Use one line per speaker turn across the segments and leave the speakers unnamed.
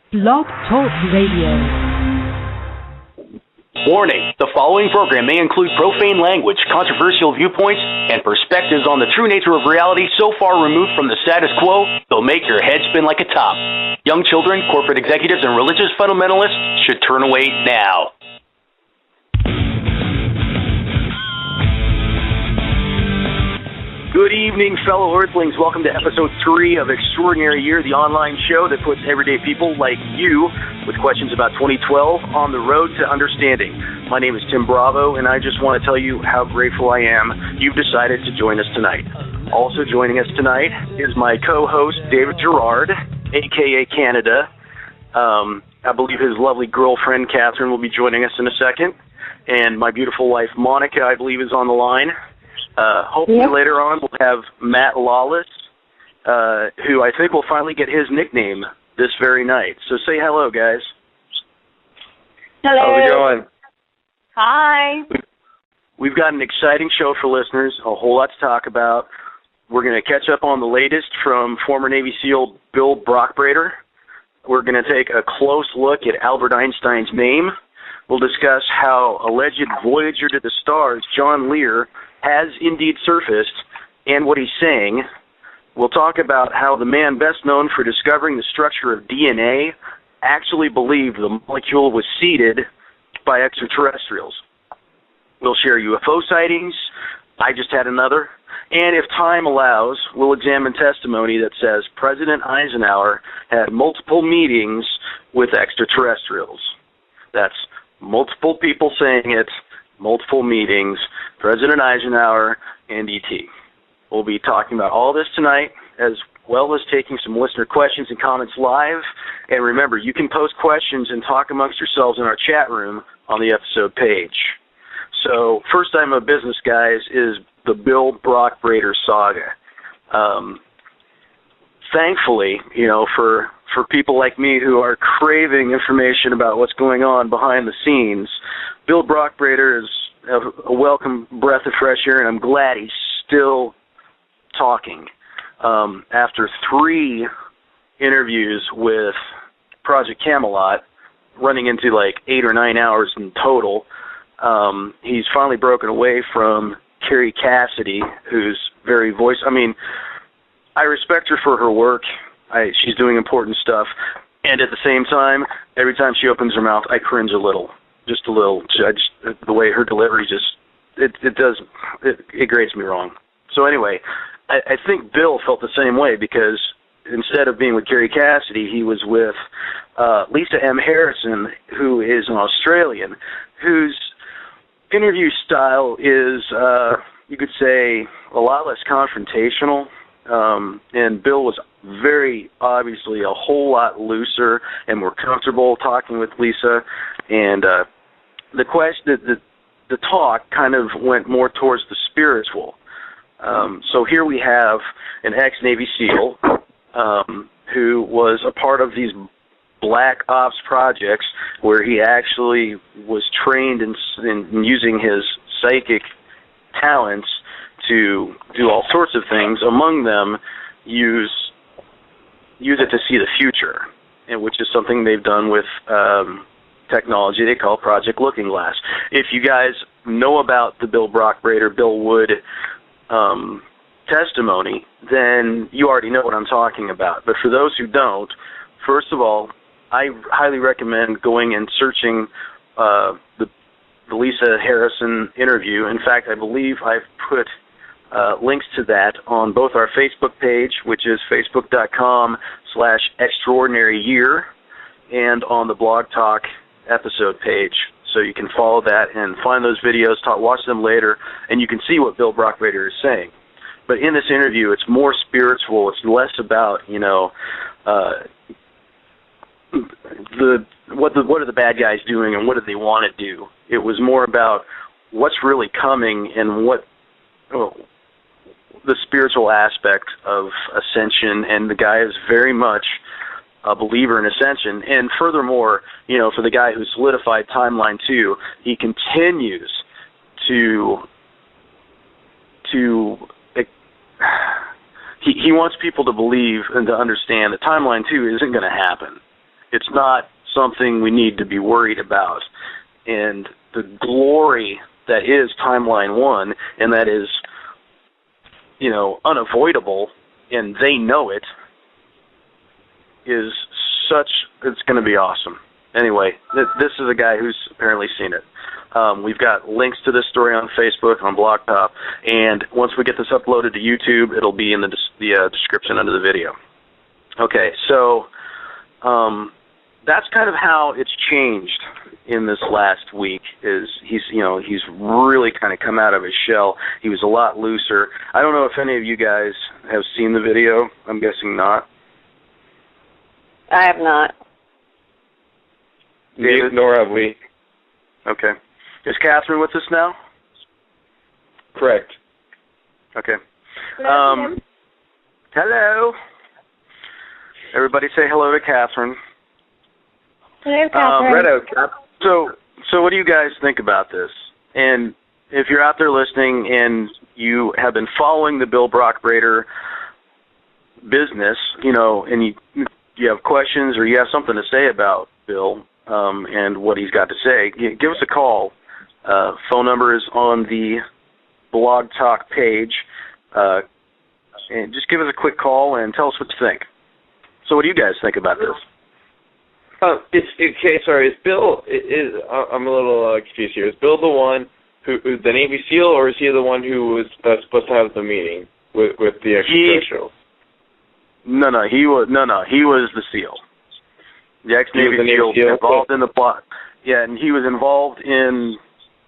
Blog Talk Radio.
Warning, the following program may include profane language, controversial viewpoints, and perspectives on the true nature of reality so far removed from the status quo, they'll make your head spin like a top. Young children, corporate executives, and religious fundamentalists should turn away now. Good evening, fellow Earthlings. Welcome to episode 3 of Extraordinary Year, the online show that puts everyday people like you with questions about 2012 on the road to understanding. My name is Tim Bravo, and I just want to tell you how grateful I am you've decided to join us tonight. Also joining us tonight is my co-host, David Gerard, a.k.a. Canada. I believe his lovely girlfriend, Catherine, will be joining us in a second. And my beautiful wife, Monica, I believe, is on the line. Hopefully later on we'll have Matt Lawless, who I think will finally get his nickname this very night. So say hello, guys.
Hello.
How's it going?
Hi.
We've got an exciting show for listeners, a whole lot to talk about. We're going to catch up on the latest from former Navy SEAL Bill Brock Braider. We're going to take a close look at Albert Einstein's name. We'll discuss how alleged voyager to the stars, John Lear, has indeed surfaced, and what he's saying. We'll talk about how the man best known for discovering the structure of DNA actually believed the molecule was seeded by extraterrestrials. We'll share UFO sightings. I just had another. And if time allows, we'll examine testimony that says President Eisenhower had multiple meetings with extraterrestrials. That's multiple people saying it, multiple meetings, President Eisenhower and E.T. We'll be talking about all this tonight, as well as taking some listener questions and comments live. And remember, you can post questions and talk amongst yourselves in our chat room on the episode page. So, first time of business, guys, is the Bill Brock Braider saga. Thankfully, for people like me who are craving information about what's going on behind the scenes, Bill Brock Braider is a welcome breath of fresh air, and I'm glad he's still talking. After 3 interviews with Project Camelot, running into like 8 or 9 hours in total, he's finally broken away from Carrie Cassidy, who's very voice. I mean, I respect her for her work. She's doing important stuff. And at the same time, every time she opens her mouth, I cringe a little. Just a little. The way her delivery it grates me wrong. So anyway, I think Bill felt the same way, because instead of being with Carrie Cassidy, he was with Lisa M. Harrison, who is an Australian, whose interview style is, you could say, a lot less confrontational. And Bill was very obviously a whole lot looser and more comfortable talking with Lisa. And the talk kind of went more towards the spiritual. So here we have an ex-Navy SEAL who was a part of these black ops projects where he actually was trained in using his psychic talents to do all sorts of things, among them use it to see the future, and which is something they've done with technology they call Project Looking Glass. If you guys know about the Bill Brock Braider, Bill Wood testimony, then you already know what I'm talking about. But for those who don't, first of all, I highly recommend going and searching the Lisa Harrison interview. In fact, I believe I've put links to that on both our Facebook page, which is facebook.com/extraordinaryyear, and on the Blog Talk episode page. So you can follow that and find those videos, watch them later, and you can see what Bill Brock Braider is saying. But in this interview, it's more spiritual. It's less about, what are the bad guys doing and what do they want to do. It was more about what's really coming and what the spiritual aspect of ascension, and the guy is very much a believer in ascension. And furthermore, for the guy who solidified Timeline 2, he continues to he wants people to believe and to understand that Timeline 2 isn't going to happen. It's not something we need to be worried about. And the glory that is Timeline 1, and that is, unavoidable, and they know it, is it's going to be awesome. Anyway, this is a guy who's apparently seen it. We've got links to this story on Facebook, on Blog Top, and once we get this uploaded to YouTube, it'll be in the description under the video. Okay, so that's kind of how it's changed in this last week. Is he's really kind of come out of his shell. He was a lot looser. I don't know if any of you guys have seen the video. I'm guessing not.
I have not.
David?
Nor have we.
Okay. Is Catherine with us now?
Correct.
Okay. Hello. Everybody say hello to Catherine.
Hello, Catherine.
So what do you guys think about this? And if you're out there listening and you have been following the Bill Brock Braider business, and you have questions or you have something to say about Bill and what he's got to say, give us a call. Phone number is on the Blog Talk page. And just give us a quick call and tell us what you think. So what do you guys think about this?
Sorry. Is Bill? I'm a little confused here. Is Bill the one who's the Navy SEAL, or is he the one who was supposed to have the meeting with the extraterrestrials?
No. He was the SEAL. The ex-Navy SEAL involved in the plot. Yeah, and he was involved in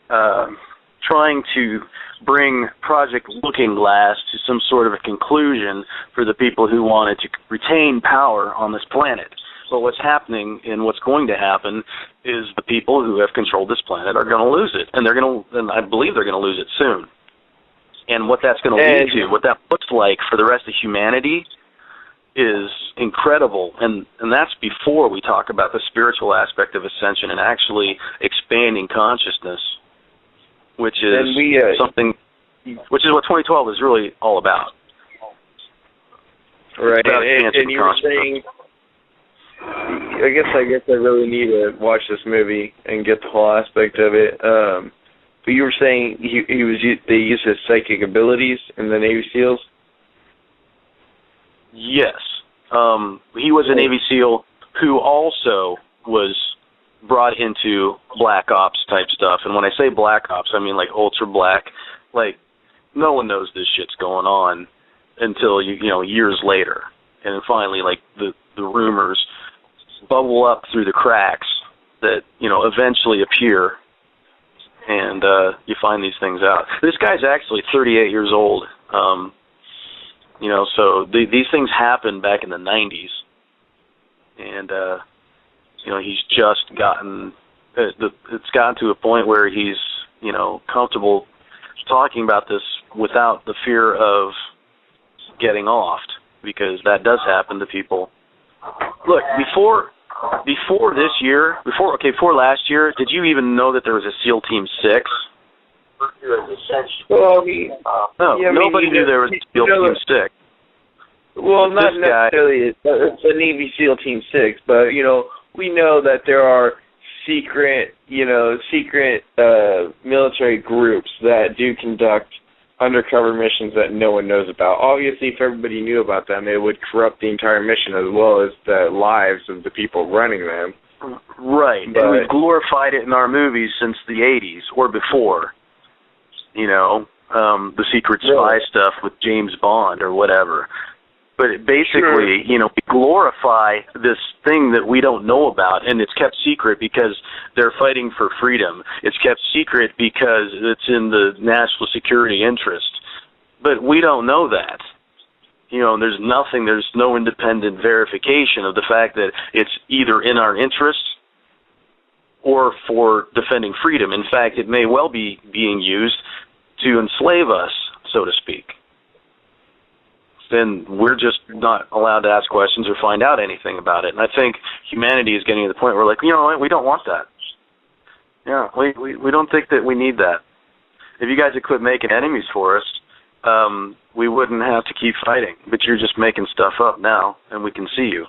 trying to bring Project Looking Glass to some sort of a conclusion for the people who wanted to retain power on this planet. But what's happening and what's going to happen is the people who have controlled this planet are going to lose it, and I believe they're going to lose it soon. And what that's going to lead to, what that looks like for the rest of humanity, is incredible. And that's before we talk about the spiritual aspect of ascension and actually expanding consciousness, which is which is what 2012 is really all about.
Right, and you were saying, I guess I really need to watch this movie and get the whole aspect of it. But you were saying they use his psychic abilities in the Navy SEALs?
Yes. He was a Navy SEAL who also was brought into black ops type stuff. And when I say black ops, I mean like ultra black. Like, no one knows this shit's going on until years later. And then finally, like, the rumors bubble up through the cracks that, eventually appear, and you find these things out. This guy's actually 38 years old. So these things happened back in the 90s. And, he's just gotten, it's gotten to a point where he's, comfortable talking about this without the fear of getting offed, because that does happen to people. Look, before last year, did you even know that there was a SEAL Team 6?
Well,
nobody knew there was a SEAL Team 6.
Well, not necessarily. It's a Navy SEAL Team 6, but we know that there are secret military groups that do conduct undercover missions that no one knows about. Obviously, if everybody knew about them, it would corrupt the entire mission as well as the lives of the people running them.
Right, and we've glorified it in our movies since the 80s or before. The secret spy stuff with James Bond or whatever. But basically, we glorify this thing that we don't know about, and it's kept secret because they're fighting for freedom. It's kept secret because it's in the national security interest. But we don't know that. There's no independent verification of the fact that it's either in our interest or for defending freedom. In fact, it may well be being used to enslave us, so to speak. Then we're just not allowed to ask questions or find out anything about it. And I think humanity is getting to the point where, like, we don't want that. Yeah, we don't think that we need that. If you guys had quit making enemies for us, we wouldn't have to keep fighting. But you're just making stuff up now, and we can see you.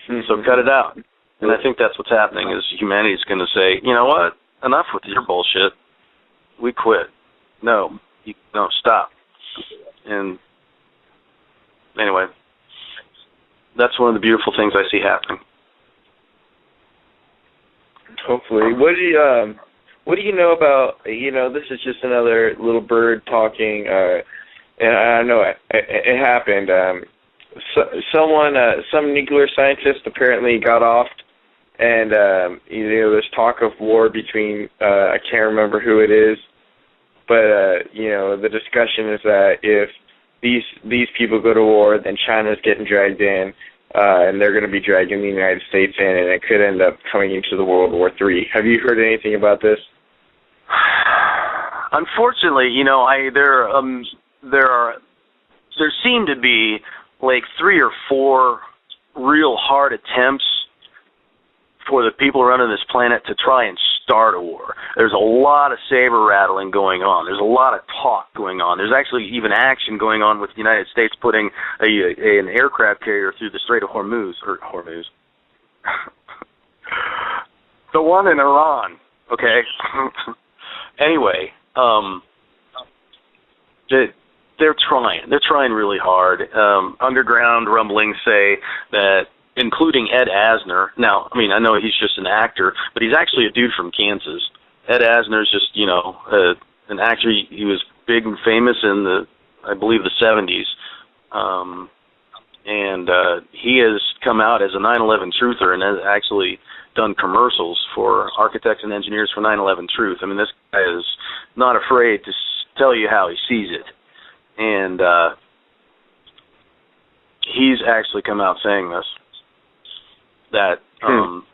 So cut it out. And I think that's what's happening is humanity is going to say, you know what, enough with your bullshit. We quit. No, stop. And anyway, that's one of the beautiful things I see happening.
Hopefully. What do you know about, this is just another little bird talking, and I know it happened. Some nuclear scientist apparently got off, and there's talk of war between, I can't remember who it is, but the discussion is that if these people go to war, then China's getting dragged in, and they're going to be dragging the United States in, and it could end up coming into the World War III. Have you heard anything about this?
Unfortunately, there seem to be like 3 or 4 real hard attempts for the people running this planet to try and start a war. There's a lot of saber rattling going on. There's a lot of talk going on. There's actually even action going on with the United States putting an aircraft carrier through the Strait of Hormuz. The one in Iran, okay? Anyway, they're trying. They're trying really hard. Underground rumblings say that, including Ed Asner. Now, I mean, I know he's just an actor, but he's actually a dude from Kansas. Ed Asner's just, an actor. He was big and famous in I believe, the 70s. And he has come out as a 9/11 truther and has actually done commercials for architects and engineers for 9/11 Truth. I mean, this guy is not afraid to tell you how he sees it. And he's actually come out saying this, that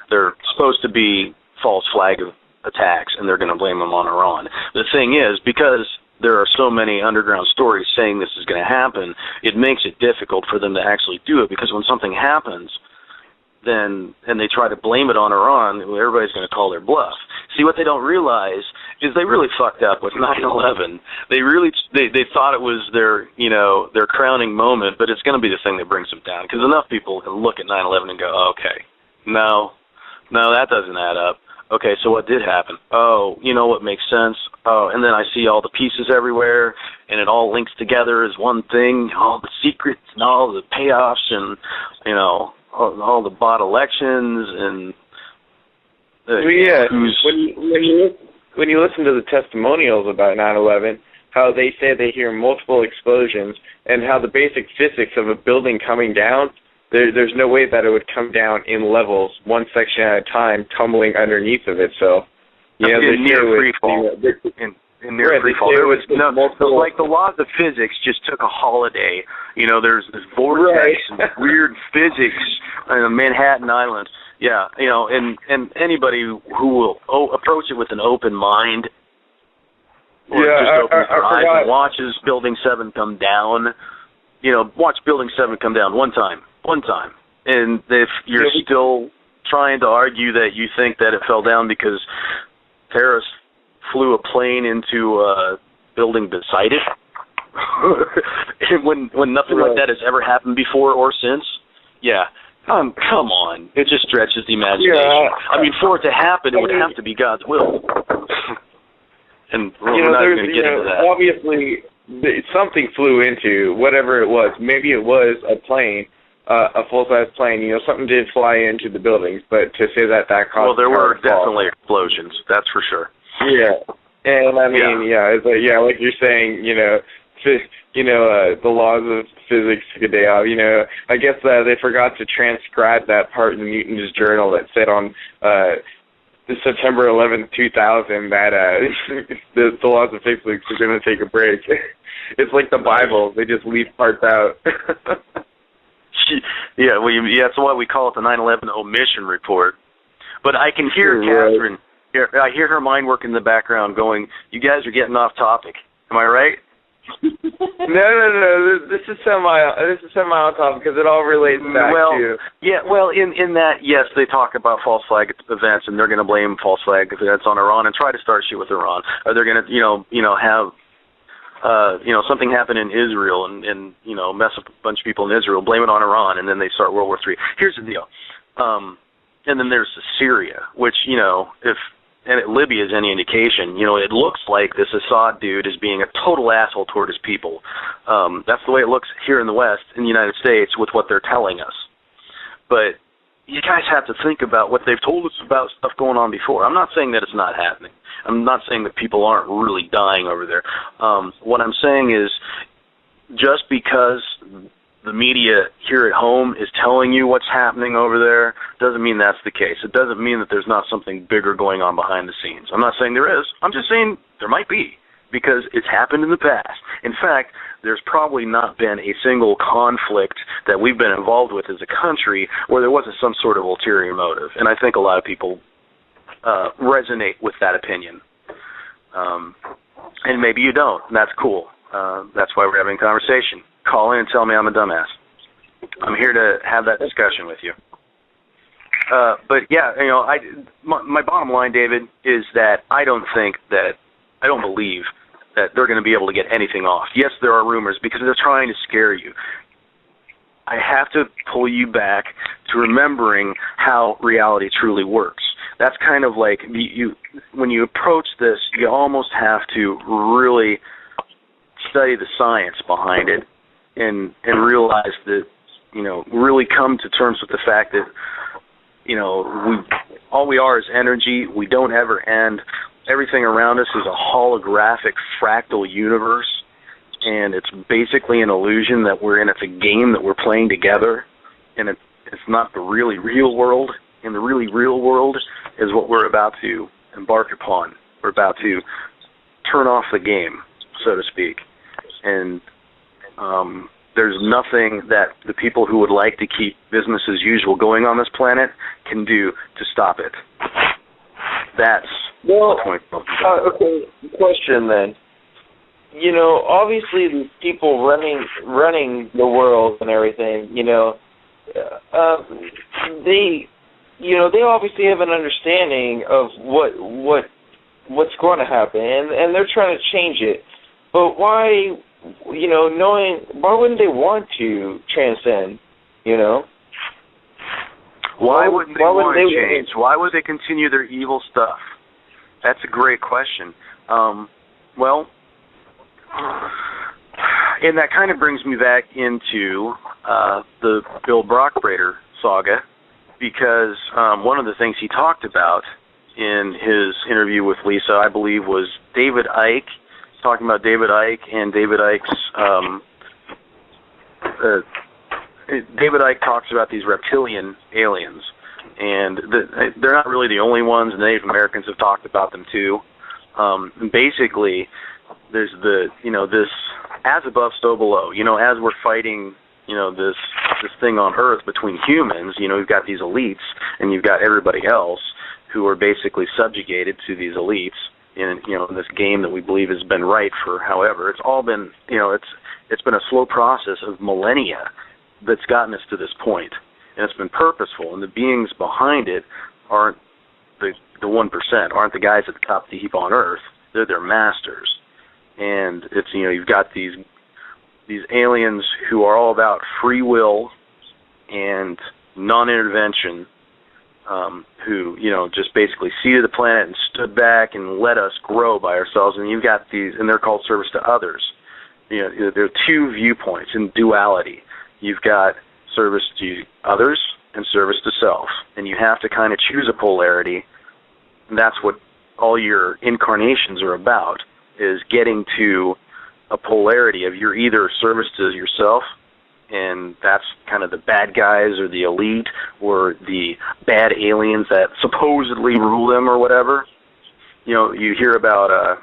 they're supposed to be false flag attacks, and they're going to blame them on Iran. The thing is, because there are so many underground stories saying this is going to happen, it makes it difficult for them to actually do it, because when something happens, and they try to blame it on Iran, everybody's going to call their bluff. See, what they don't realize is they really fucked up with 9/11. They thought it was their crowning moment, but it's going to be the thing that brings them down, because enough people can look at 9/11 and go, oh, okay, no, that doesn't add up. Okay, so what did happen? Oh, you know what makes sense? Oh, and then I see all the pieces everywhere, and it all links together as one thing, all the secrets and all the payoffs and, all the bought elections and...
when you listen to the testimonials about 9/11, how they say they hear multiple explosions, and how the basic physics of a building coming down, there's no way that it would come down in levels, one section at a time, tumbling underneath of it. So,
in near free fall. In near free fall, there was like the laws of physics just took a holiday. There's this vortex and weird physics on Manhattan Island. Yeah, and anybody who will approach it with an open mind, or just opens their eyes and watches Building 7 come down. Watch Building 7 come down one time. And if you're still trying to argue that you think that it fell down because terrorists flew a plane into a building beside it, when nothing like that has ever happened before or since, come on. It just stretches the imagination. Yeah. I mean, for it to happen, it would have to be God's will. And we're not going to get into that.
Obviously, something flew into whatever it was. Maybe it was a plane, a full-size plane. Something did fly into the buildings, but to say that caused...
Well, there were definitely explosions, that's for sure.
Yeah. And I mean, it's like you're saying, the laws of physics took a day off. I guess they forgot to transcribe that part in Newton's journal that said on September 11th, 2000, that the laws of physics are going to take a break. It's like the Bible; they just leave parts out.
That's why we call it the 9/11 omission report. But I can hear Catherine. I hear her mind work in the background going, you guys are getting off topic. Am I right?
No. This is semi on topic because it all relates back to...
Yeah, in that, yes, they talk about false flag events, and they're going to blame false flag events on Iran and try to start shit with Iran. Or they're going to, have... something happen in Israel and mess up a bunch of people in Israel, blame it on Iran, and then they start World War III. Here's the deal. And then there's Syria, which, and Libya is any indication, it looks like this Assad dude is being a total asshole toward his people. That's the way it looks here in the West, in the United States, with what they're telling us. But you guys have to think about what they've told us about stuff going on before. I'm not saying that it's not happening. I'm not saying that people aren't really dying over there. What I'm saying is, just because the media here at home is telling you what's happening over there doesn't mean that's the case. It doesn't mean that there's not something bigger going on behind the scenes. I'm not saying there is. I'm just saying there might be, because it's happened in the past. In fact, there's probably not been a single conflict that we've been involved with as a country where there wasn't some sort of ulterior motive. And I think a lot of people resonate with that opinion. And maybe you don't, and that's cool. That's why we're having a conversation. Call in and tell me I'm a dumbass. I'm here to have that discussion with you. But yeah, my bottom line, David, is that I don't believe that they're going to be able to get anything off. Yes, there are rumors because they're trying to scare you. I have to pull you back to remembering how reality truly works. That's kind of like when you approach this, you almost have to really study the science behind it and realize that, really come to terms with the fact that, all we are is energy. We don't ever end. Everything around us is a holographic fractal universe, and it's basically an illusion that we're in. It's a game that we're playing together, and it's not the really real world. And the really real world is what we're about to embark upon. We're about to turn off the game, so to speak. And there's nothing that the people who would like to keep business as usual going on this planet can do to stop it. That's the point.
Okay, question then. Obviously the people running the world and everything, they obviously have an understanding of what's going to happen, and they're trying to change it. But why, why wouldn't they want to transcend,
Why wouldn't they want to change? Why would they continue their evil stuff? That's a great question. Well, and that kind of brings me back into the Bill Brock Braider saga, because one of the things he talked about in his interview with Lisa, I believe, was David Icke, talking about David Icke and David Icke's David Icke talks about these reptilian aliens, and they're not really the only ones. Native Americans have talked about them too. Basically, there's this as above, so below. As we're fighting, this thing on Earth between humans. You've got these elites, and you've got everybody else who are basically subjugated to these elites in this game that we believe has been right for however. It's all been it's been a slow process of millennia that's gotten us to this point, and it's been purposeful. And the beings behind it aren't the 1%, aren't the guys at the top of the heap on Earth. They're their masters, and it's you've got these aliens who are all about free will and non-intervention, who just basically seeded the planet and stood back and let us grow by ourselves. And you've got these, and they're called service to others. There are two viewpoints in duality. You've got service to others and service to self, and you have to kind of choose a polarity. And that's what all your incarnations are about, is getting to a polarity of you're either service to yourself, and that's kind of the bad guys or the elite or the bad aliens that supposedly rule them or whatever. You hear about,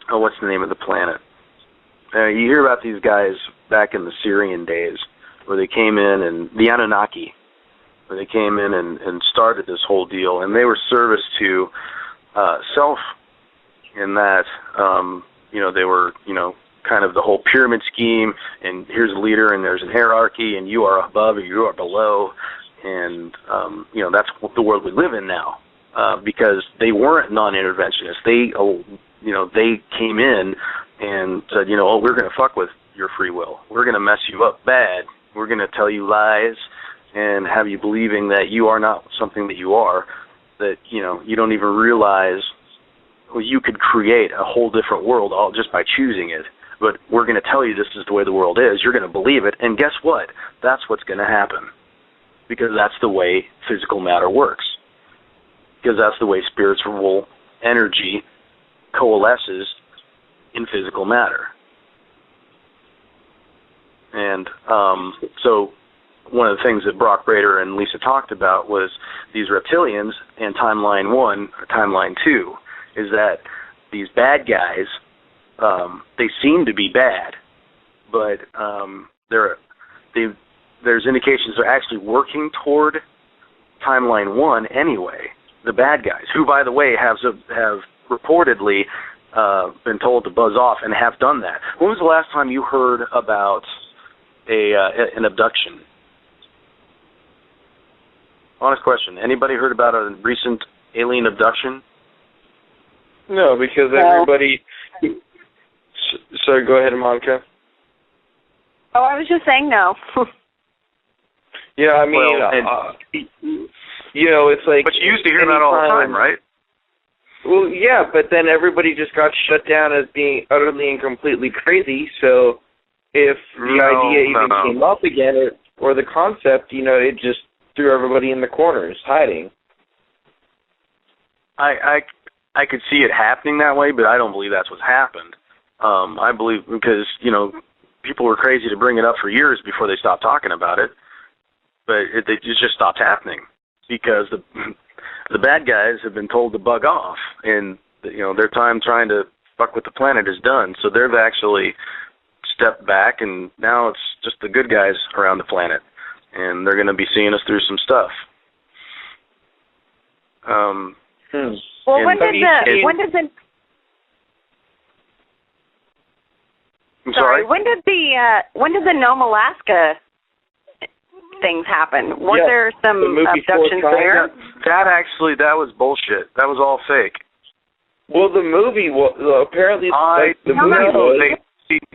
what's the name of the planet? You hear about these guys back in the Syrian days where they came in, and the Anunnaki, where they came in and started this whole deal, and they were service to self in that, they were, kind of the whole pyramid scheme, and here's a leader, and there's a hierarchy, and you are above or you are below, and, that's the world we live in now, because they weren't non-interventionists. They came in and said, we're going to fuck with your free will. We're going to mess you up bad. We're going to tell you lies, and have you believing that you are not something that you are, that, you know, you don't even realize you could create a whole different world all just by choosing it. But we're going to tell you this is the way the world is. You're going to believe it, and guess what? That's what's going to happen, because that's the way physical matter works, because that's the way spiritual energy coalesces in physical matter. And so one of the things that Brock Braider and Lisa talked about was these reptilians and Timeline 1 or Timeline 2, is that these bad guys, they seem to be bad, but there's indications they're actually working toward Timeline 1 anyway, the bad guys, who, by the way, have reportedly been told to buzz off and have done that. When was the last time you heard about an abduction? Honest question. Anybody heard about a recent alien abduction?
No, because everybody... Sorry, go ahead, Monica.
Oh, I was just saying no.
Yeah, I mean, you know, it's like...
But you used to hear that all the time, right?
Well, yeah, but then everybody just got shut down as being utterly and completely crazy, so if the idea even came up again, or the concept, you know, it just threw everybody in the corners, hiding.
I could see it happening that way, but I don't believe that's what's happened. I believe because, you know, people were crazy to bring it up for years before they stopped talking about it, but it just stopped happening because the bad guys have been told to bug off, and, you know, their time trying to fuck with the planet is done, so they've actually stepped back, and now it's just the good guys around the planet, and they're going to be seeing us through some stuff.
Well, when did the Nome, Alaska things happen? Was there some abductions there?
That was bullshit. That was all fake.
Well, the movie, apparently,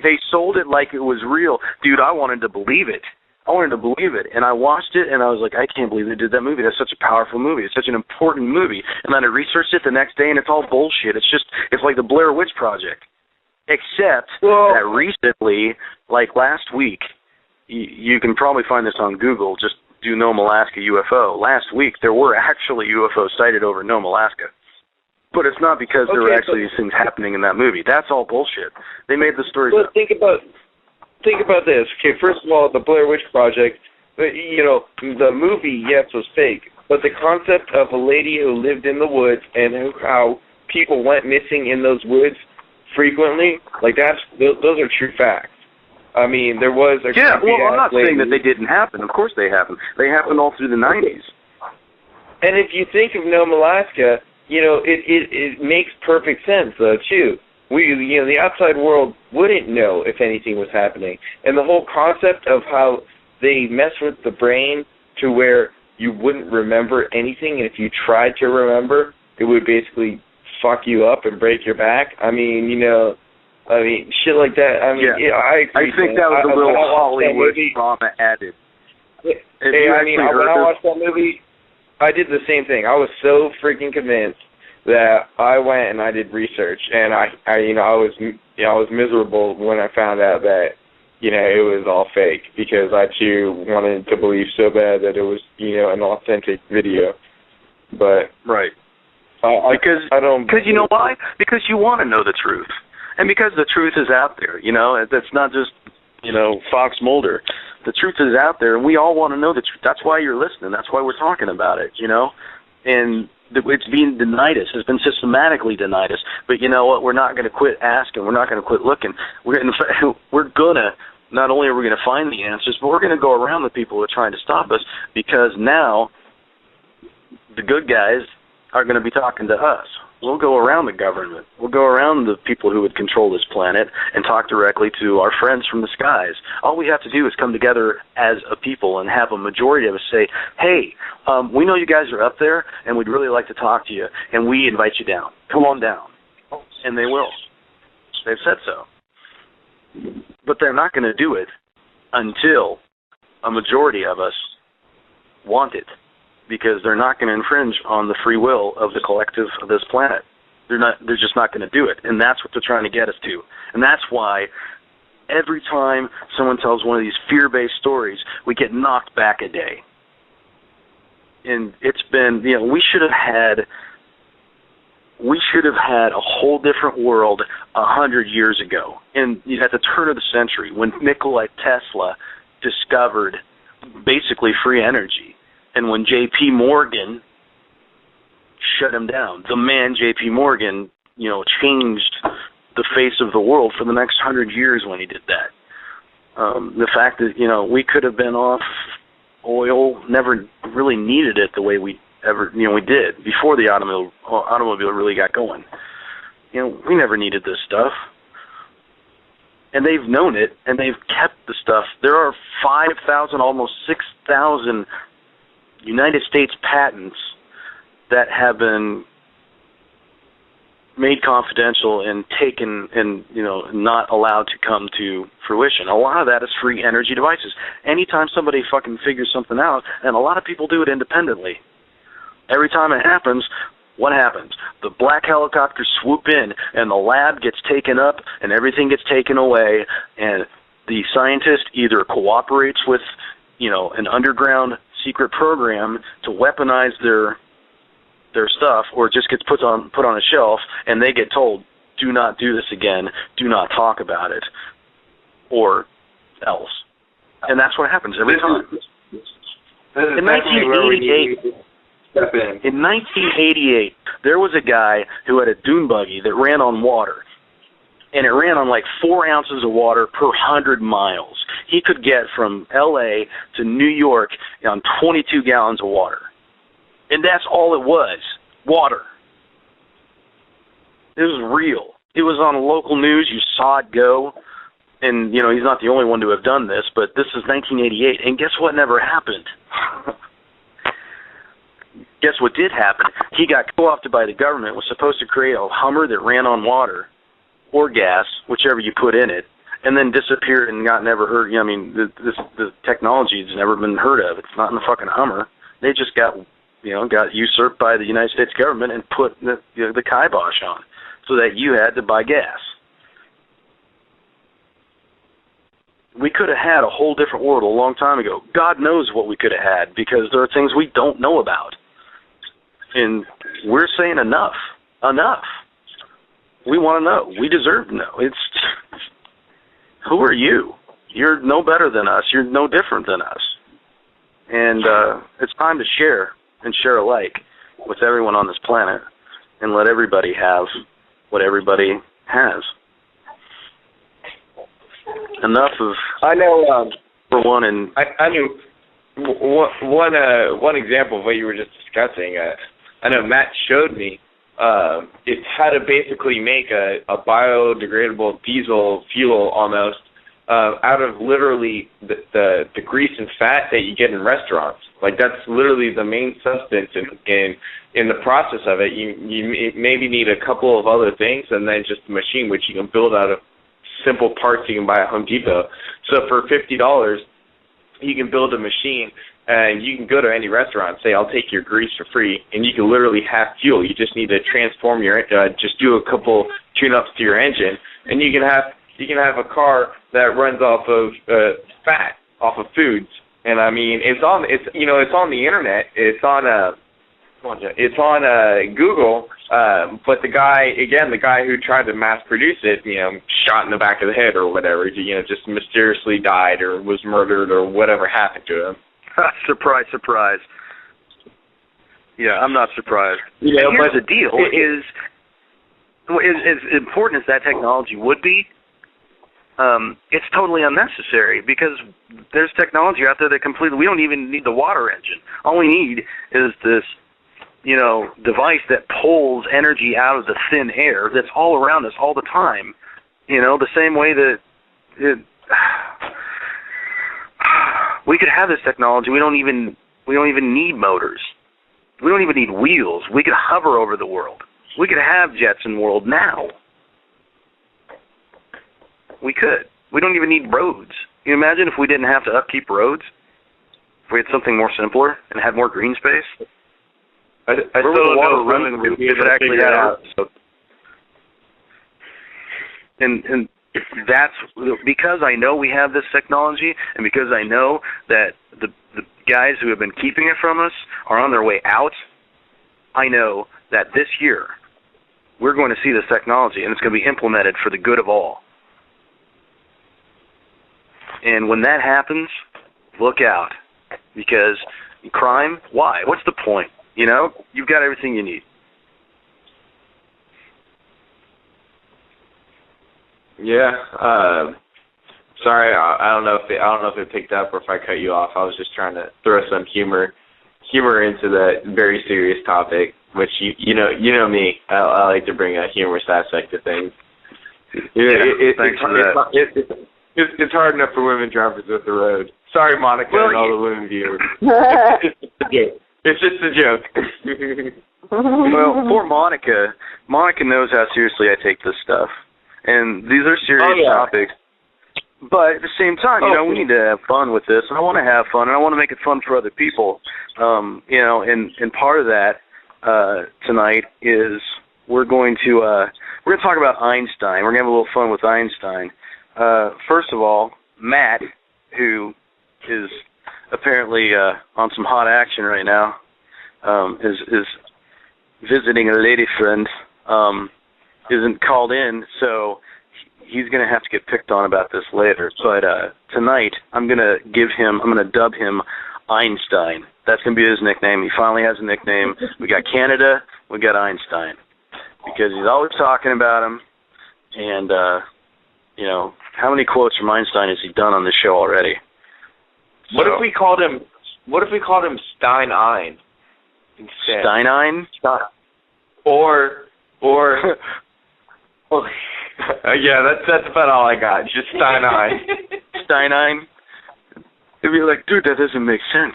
they sold it like it was real. Dude, I wanted to believe it. And I watched it, and I was like, I can't believe they did that movie. That's such a powerful movie. It's such an important movie. And then I researched it the next day, and it's all bullshit. It's like the Blair Witch Project. Except that recently, like last week, you can probably find this on Google, just do Nome, Alaska UFO. Last week, there were actually UFOs sighted over Nome, Alaska. But it's not because there were actually these things happening in that movie. That's all bullshit. They made the stories up.
Think about this. Okay, first of all, the Blair Witch Project, you know, the movie, yes, was fake. But the concept of a lady who lived in the woods and how people went missing in those woods frequently, like those are true facts. I mean, there was a
I'm not saying that they didn't happen. Of course they happened. They happened all through the 90s.
And if you think of Nome, Alaska, you know, it makes perfect sense, though, too. The outside world wouldn't know if anything was happening. And the whole concept of how they mess with the brain to where you wouldn't remember anything, and if you tried to remember, it would basically fuck you up and break your back. I mean, shit like that. I mean, I
think that was a little Hollywood drama added.
When I watched that movie, I did the same thing. I was so freaking convinced that I went and I did research, and I was miserable when I found out that, you know, it was all fake, because I too wanted to believe so bad that it was, you know, an authentic video. But
right.
Because
you know why? Because you want to know the truth, and because the truth is out there. You know, it's not just, you know, Fox Mulder. The truth is out there, and we all want to know the truth. That's why you're listening. That's why we're talking about it. You know, and it's being denied us. It's been systematically denied us. But you know what? We're not going to quit asking. We're not going to quit looking. Not only are we going to find the answers, but we're going to go around the people who are trying to stop us, because now the good guys are going to be talking to us. We'll go around the government. We'll go around the people who would control this planet and talk directly to our friends from the skies. All we have to do is come together as a people and have a majority of us say, hey, we know you guys are up there, and we'd really like to talk to you, and we invite you down. Come on down. And they will. They've said so. But they're not going to do it until a majority of us want it, because they're not going to infringe on the free will of the collective of this planet. They're just not going to do it, and that's what they're trying to get us to. And that's why every time someone tells one of these fear-based stories, we get knocked back a day. And it's been, we should have had a whole different world 100 years ago. And at the turn of the century, when Nikola Tesla discovered basically free energy, and when J.P. Morgan shut him down, the man J.P. Morgan, changed the face of the world for the next 100 years when he did that. The fact that, we could have been off oil, never really needed it the way we did before the automobile really got going. We never needed this stuff. And they've known it, and they've kept the stuff. There are 5,000, almost 6,000 United States patents that have been made confidential and taken and, not allowed to come to fruition. A lot of that is free energy devices. Anytime somebody fucking figures something out, and a lot of people do it independently, every time it happens, what happens? The black helicopters swoop in, and the lab gets taken up, and everything gets taken away, and the scientist either cooperates with, an underground secret program to weaponize their stuff, or it just gets put on a shelf, and they get told, do not do this again, do not talk about it, or else. And that's what happens every time. In 1988, there was a guy who had a dune buggy that ran on water, and it ran on like 4 ounces of water per 100 miles. He could get from L.A. to New York on 22 gallons of water. And that's all it was, water. It was real. It was on local news. You saw it go. And, he's not the only one to have done this, but this is 1988. And guess what never happened? Guess what did happen? He got co-opted by the government, was supposed to create a Hummer that ran on water or gas, whichever you put in it, and then disappeared and got never heard. The technology has never been heard of. It's not in the fucking Hummer. They just got usurped by the United States government and put the kibosh on, so that you had to buy gas. We could have had a whole different world a long time ago. God knows what we could have had, because there are things we don't know about. And we're saying enough. Enough. We want to know. We deserve to know. Who are you? You're no better than us. You're no different than us. And it's time to share and share alike with everyone on this planet, and let everybody have what everybody has. Enough of.
I know.
For one, and
I knew one example of what you were just discussing. I know Matt showed me. It's how to basically make a biodegradable diesel fuel almost out of literally the grease and fat that you get in restaurants. Like, that's literally the main substance in the process of it. You maybe need a couple of other things, and then just a machine which you can build out of simple parts you can buy at Home Depot. So for $50, you can build a machine, and you can go to any restaurant and say, I'll take your grease for free, and you can literally have fuel. You just need to transform just do a couple tune-ups to your engine, and you can have a car that runs off of fat, off of foods. And I mean, it's on the internet. It's on Google. But the guy who tried to mass produce it, shot in the back of the head or whatever, just mysteriously died or was murdered or whatever happened to him.
Surprise, surprise. Yeah, I'm not surprised.
But
the deal is, as important as that technology would be, it's totally unnecessary, because there's technology out there that we don't even need the water engine. All we need is this, device that pulls energy out of the thin air that's all around us all the time. The same way that we could have this technology. We don't even need motors. We don't even need wheels. We could hover over the world. We could have jets in the world now. We could. We don't even need roads. Can you imagine if we didn't have to upkeep roads? If we had something more simpler and had more green space.
I still don't know if it actually had out.
And that's because I know we have this technology, and because I know that the guys who have been keeping it from us are on their way out. I know that this year we're going to see this technology, and it's going to be implemented for the good of all. And when that happens, look out, because crime. Why? What's the point? You know, you've got everything you need.
Yeah. Sorry, I don't know if it picked up or if I cut you off. I was just trying to throw some humor into that very serious topic, which you know me. I like to bring a humorous aspect to things.
Thanks for that.
It's hard enough for women drivers with the road. Sorry, Monica, and all the women viewers. It's just a joke.
Well, poor Monica. Monica knows how seriously I take this stuff. And these are serious topics. But at the same time, we need to have fun with this. And I want to have fun, and I want to make it fun for other people. And part of that tonight is we're going to talk about Einstein. We're going to have a little fun with Einstein. First of all, Matt, who is apparently on some hot action right now, is visiting a lady friend, isn't called in, so he's going to have to get picked on about this later. But tonight, I'm going to dub him Einstein. That's going to be his nickname. He finally has a nickname. We got Canada, we got Einstein, because he's always talking about him. And how many quotes from Einstein has he done on this show already?
What if we called him Stein-Ein instead?
Stein-Ein?
Or yeah, that's about all I got. Just Stein-Ein.
Stein-Ein? They'd be like, dude, that doesn't make sense.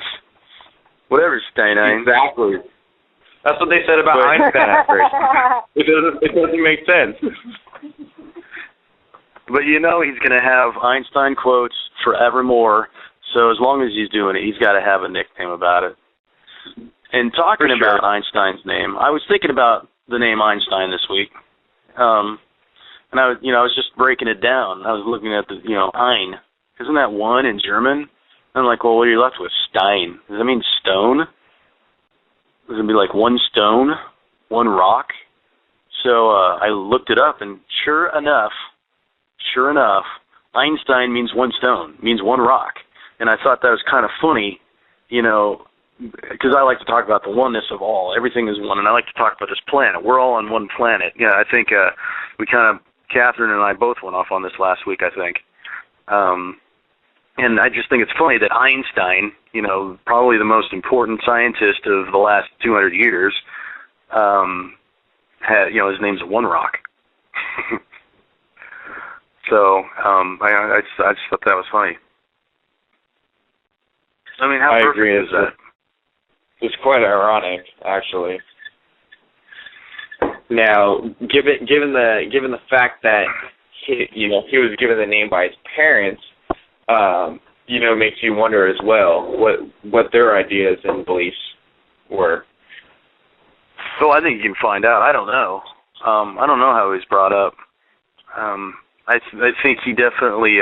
Whatever, Stein-Ein.
Exactly. That's what they said about Einstein at first. It doesn't make sense.
But he's going to have Einstein quotes forevermore. So as long as he's doing it, he's got to have a nickname about it. And talking about Einstein's name, I was thinking about the name Einstein this week. And I was just breaking it down. I was looking at the, Ein. Isn't that one in German? And I'm like, well, what are you left with? Stein. Does that mean stone? Does it be like one stone, one rock? So I looked it up, and sure enough, Einstein means one stone, means one rock. And I thought that was kind of funny, because I like to talk about the oneness of all. Everything is one, and I like to talk about this planet. We're all on one planet. Yeah, I think Catherine and I both went off on this last week, I think. And I just think it's funny that Einstein, probably the most important scientist of the last 200 years, his name's One Rock. So I just thought that was funny. I mean, how perfect is that?
It's quite ironic, actually. Now, given the fact that he was given the name by his parents, makes you wonder as well what their ideas and beliefs were.
So I think you can find out. I don't know. I don't know how he was brought up. I think he definitely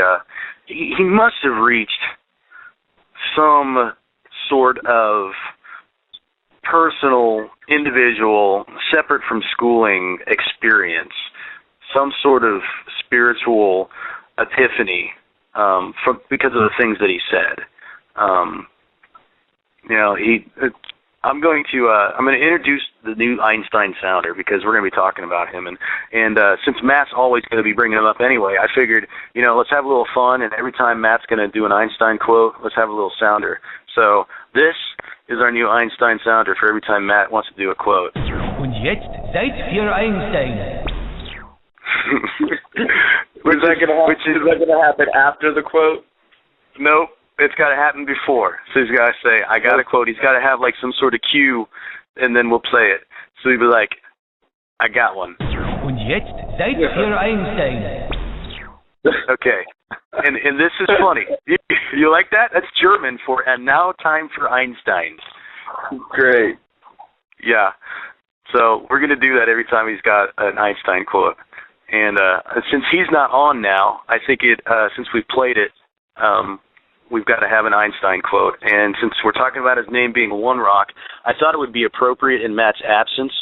he must have reached some sort of personal, individual, separate from schooling experience, some sort of spiritual epiphany because of the things that he said. I'm going to introduce the new Einstein sounder because we're going to be talking about him, and since Matt's always going to be bringing him up anyway, I figured let's have a little fun, and every time Matt's going to do an Einstein quote, let's have a little sounder. So this is our new Einstein sounder for every time Matt wants to do a quote.
Und jetzt seid für Einstein.
Is that going to happen after the quote?
Nope. It's got to happen before. So he's got to say, I got a quote. He's got to have like some sort of cue, and then we'll play it. So he'd be like, I got one.
Und jetzt seid für Einstein.
Okay. And this is funny. You like that? That's German for "and now time for Einstein."
Great.
Yeah. So we're going to do that every time he's got an Einstein quote. And since he's not on now, I think since we've played it, we've got to have an Einstein quote. And since we're talking about his name being One Rock, I thought it would be appropriate in Matt's absence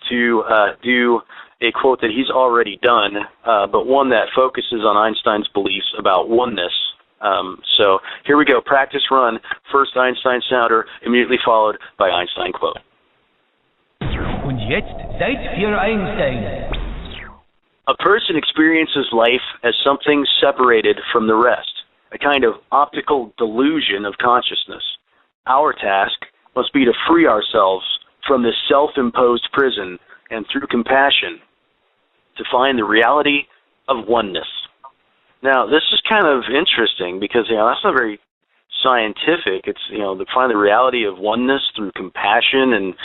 to do a quote that he's already done, but one that focuses on Einstein's beliefs about oneness. So here we go. Practice run. First Einstein sounder, immediately followed by Einstein quote.
Und jetzt Zeit für Einstein.
A person experiences life as something separated from the rest, a kind of optical delusion of consciousness. Our task must be to free ourselves from this self-imposed prison and through compassion to find the reality of oneness. Now, this is kind of interesting because, that's not very scientific. It's, to find the reality of oneness through compassion and,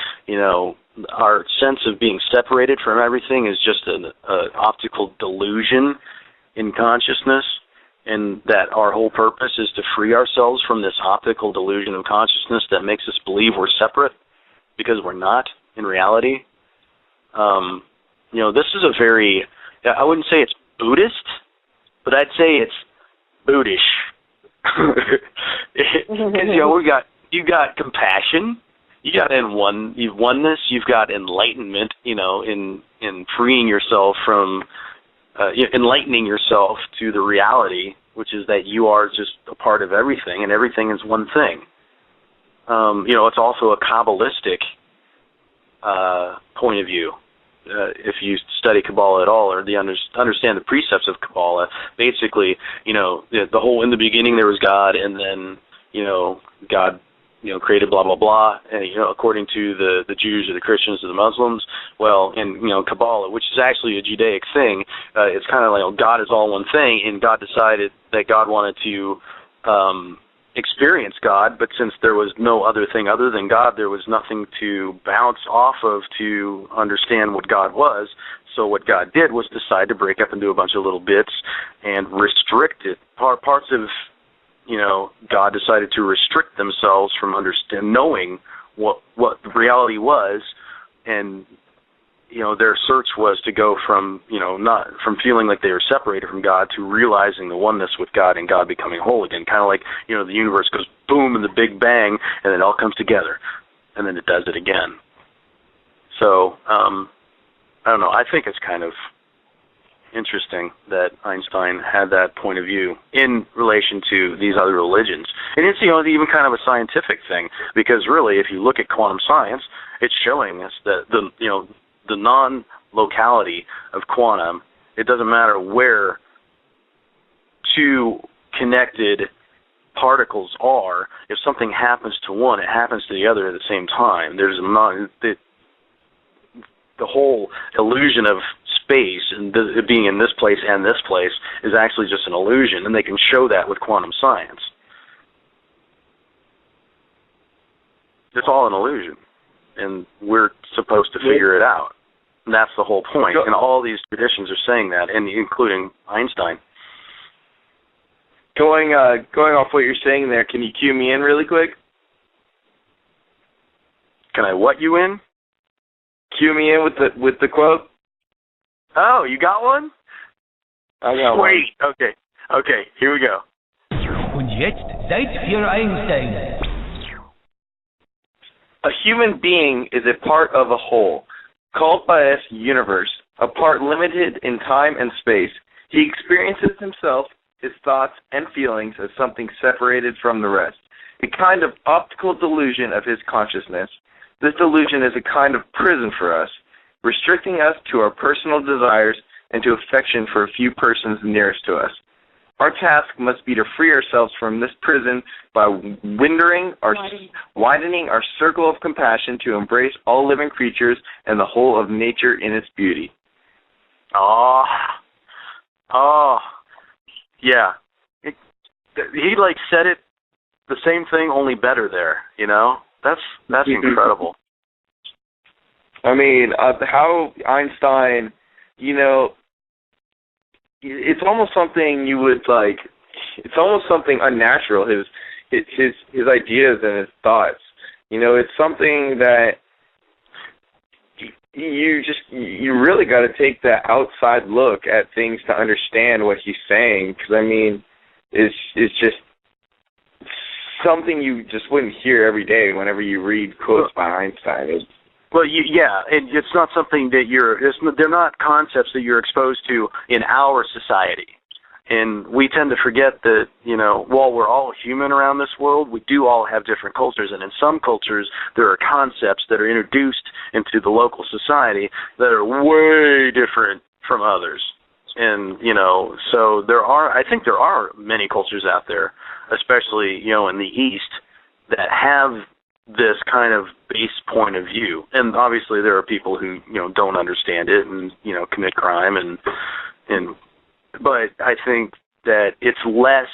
our sense of being separated from everything is just an optical delusion in consciousness, and that our whole purpose is to free ourselves from this optical delusion of consciousness that makes us believe we're separate because we're not in reality. This is a very, I wouldn't say it's Buddhist, but I'd say it's Buddhish. Because, you got compassion, you got oneness, you've got enlightenment, in freeing yourself from, enlightening yourself to the reality, which is that you are just a part of everything, and everything is one thing. It's also a Kabbalistic point of view. If you study Kabbalah at all, or understand the precepts of Kabbalah, basically, the whole in the beginning there was God, and then, God, created blah, blah, blah, and, according to the Jews or the Christians or the Muslims, well, in, Kabbalah, which is actually a Judaic thing, it's kind of like, God is all one thing, and God decided that God wanted to experience God, but since there was no other thing other than God, there was nothing to bounce off of to understand what God was. So what God did was decide to break up into a bunch of little bits and restrict it. Parts of, God decided to restrict themselves from knowing what the reality was, and their search was to go from, not from feeling like they were separated from God to realizing the oneness with God and God becoming whole again. Kind of like, the universe goes boom in the Big Bang, and then it all comes together, and then it does it again. So, I don't know. I think it's kind of interesting that Einstein had that point of view in relation to these other religions. And it's, even kind of a scientific thing, because really, if you look at quantum science, it's showing us that the non-locality of quantum, it doesn't matter where two connected particles are, if something happens to one, it happens to the other at the same time. There's the whole illusion of space and it being in this place and this place is actually just an illusion, and they can show that with quantum science. It's all an illusion, and we're supposed to figure it out. And that's the whole point. And all these traditions are saying that, and including Einstein.
Going off what you're saying there, can you cue me in really quick?
Can I what you in?
Cue me in with the quote.
Oh, you got one?
I got one.
Wait. Okay, here we go.
Und jetzt Zeit für Einstein.
A human being is a part of a whole, called by us universe, a part limited in time and space. He experiences himself, his thoughts, and feelings as something separated from the rest, a kind of optical delusion of his consciousness. This delusion is a kind of prison for us, restricting us to our personal desires and to affection for a few persons nearest to us. Our task must be to free ourselves from this prison by widening our circle of compassion to embrace all living creatures and the whole of nature in its beauty.
Oh, yeah. He said it the same thing, only better there. That's incredible.
I mean, how Einstein, it's almost something you would it's almost something unnatural. His ideas and his thoughts. It's something that you really got to take that outside look at things to understand what he's saying. Because it's just something you just wouldn't hear every day whenever you read quotes by Einstein.
And it's not something that they're not concepts that you're exposed to in our society. And we tend to forget that, while we're all human around this world, we do all have different cultures. And in some cultures, there are concepts that are introduced into the local society that are way different from others. And, so I think there are many cultures out there, especially, in the East, that have this kind of base point of view. And obviously there are people who, don't understand it and, commit crime but I think that it's less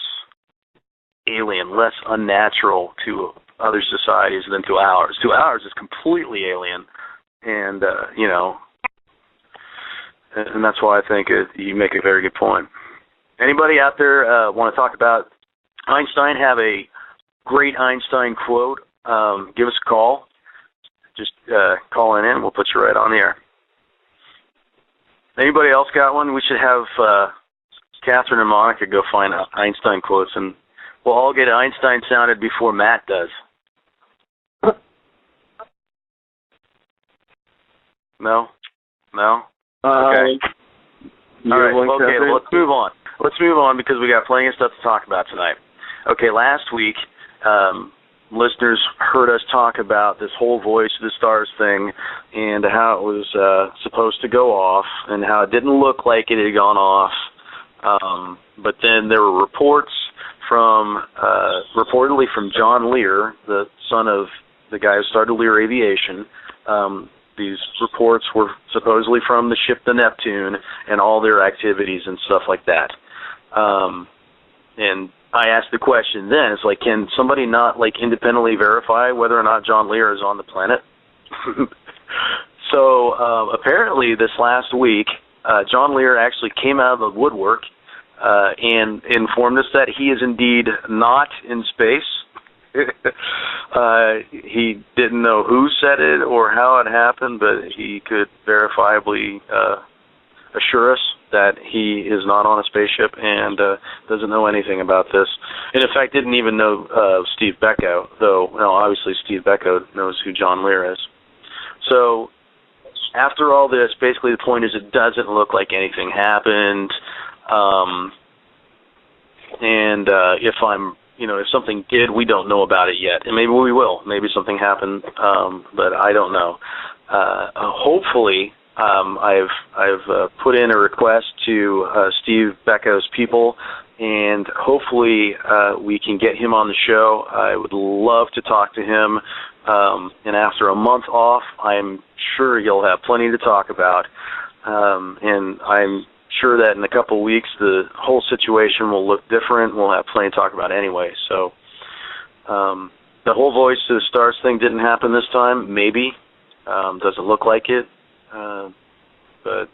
alien, less unnatural to other societies than to ours. To ours, it's completely alien, and and that's why I think you make a very good point. Anybody out there want to talk about Einstein? Have a great Einstein quote? Give us a call. Just call in, we'll put you right on the air. Anybody else got one? We should have Catherine and Monica go find Einstein quotes, and we'll all get Einstein sounded before Matt does. No? Okay. All right. Okay, well, let's move on. Let's move on because we got plenty of stuff to talk about tonight. Okay, last week, listeners heard us talk about this whole Voice of the Stars thing and how it was supposed to go off and how it didn't look like it had gone off. But then there were reports reportedly from John Lear, the son of the guy who started Lear Aviation. These reports were supposedly from the ship the Neptune and all their activities and stuff like that. And I asked the question then, it's like, can somebody not independently verify whether or not John Lear is on the planet? So apparently this last week, John Lear actually came out of the woodwork and informed us that he is indeed not in space. He didn't know who said it or how it happened, but he could verifiably assure us that he is not on a spaceship and doesn't know anything about this. And in fact, didn't even know Steve Beckow, though obviously Steve Beckow knows who John Lear is. So after all this, basically the point is it doesn't look like anything happened. If something did, we don't know about it yet. And maybe we will. Maybe something happened, but I don't know. Hopefully, I've put in a request to Steve Beckow's people, and hopefully we can get him on the show. I would love to talk to him. And after a month off, I'm sure you'll have plenty to talk about. And I'm sure that in a couple of weeks, the whole situation will look different. We'll have plenty to talk about anyway. So the whole Voice to the Stars thing didn't happen this time. Maybe. Doesn't look like it. But,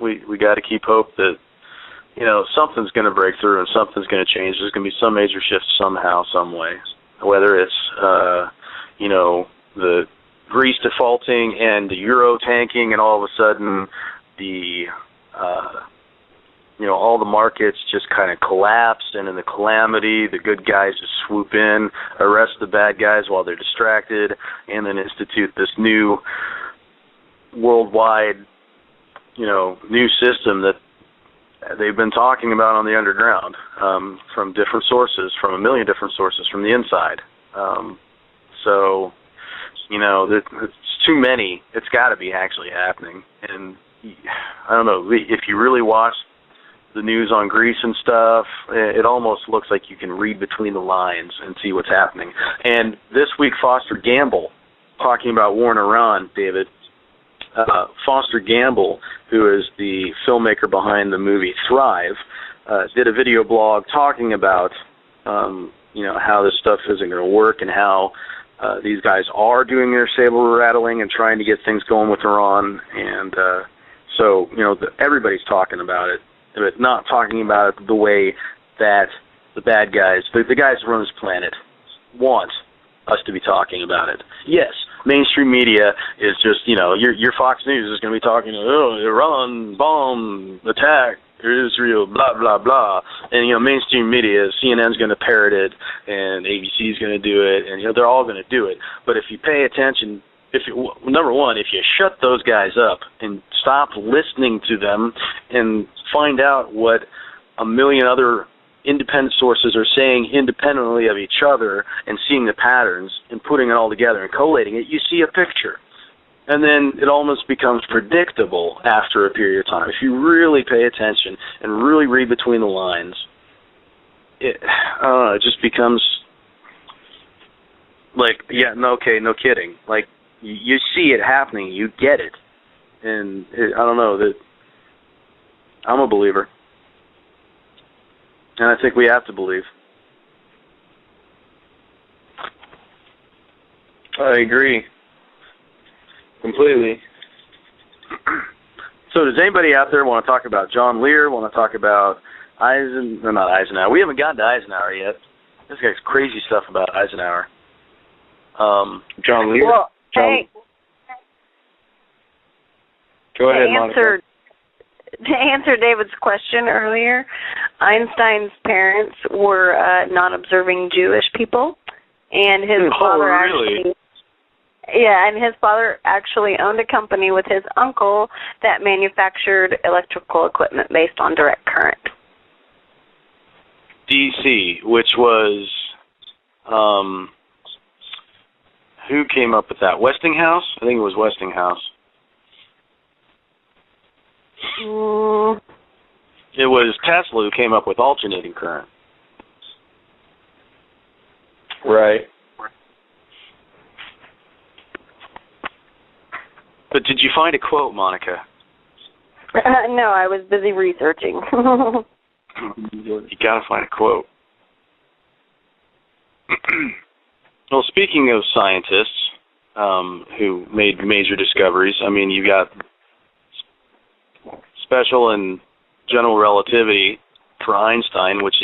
we got to keep hope that, something's going to break through and something's going to change. There's going to be some major shift somehow, some way. Whether it's, the Greece defaulting and the Euro tanking and all of a sudden the, all the markets just kind of collapsed, and in the calamity, the good guys just swoop in, arrest the bad guys while they're distracted, and then institute this new worldwide, new system that they've been talking about on the underground from different sources, from a million different sources from the inside. It's too many. It's got to be actually happening. And I don't know, if you really watch the news on Greece and stuff, it almost looks like you can read between the lines and see what's happening. And this week, Foster Gamble, talking about war in Iran, David, Foster Gamble, who is the filmmaker behind the movie Thrive, did a video blog talking about, how this stuff isn't going to work and how these guys are doing their saber rattling and trying to get things going with Iran. And everybody's talking about it, but not talking about it the way that the bad guys, the guys who run this planet, want us to be talking about it. Yes, mainstream media is just, your Fox News is going to be talking, Iran, bomb, attack, Israel, blah, blah, blah. And, mainstream media, CNN's going to parrot it, and ABC's going to do it, and, they're all going to do it. But if you pay attention, number one, if you shut those guys up and stop listening to them and find out what a million other independent sources are saying independently of each other and seeing the patterns and putting it all together and collating it, you see a picture. And then it almost becomes predictable after a period of time. If you really pay attention and really read between the lines, it just becomes like, no kidding. Like, you see it happening, you get it. And I'm a believer. And I think we have to believe.
I agree. Completely.
So does anybody out there want to talk about John Lear, want to talk about not Eisenhower? We haven't gotten to Eisenhower yet. This guy's crazy stuff about Eisenhower.
John Lear?
Well, hey.
Go ahead, Monica.
To answer David's question earlier, Einstein's parents were non-observing Jewish people, and his father his father actually owned a company with his uncle that manufactured electrical equipment based on direct current.
DC, which was, who came up with that? Westinghouse? I think it was Westinghouse. It was Tesla who came up with alternating current.
Right.
But did you find a quote, Monica?
No, I was busy researching.
You gotta find a quote. Well, speaking of scientists who made major discoveries, you got special and general relativity for Einstein, which,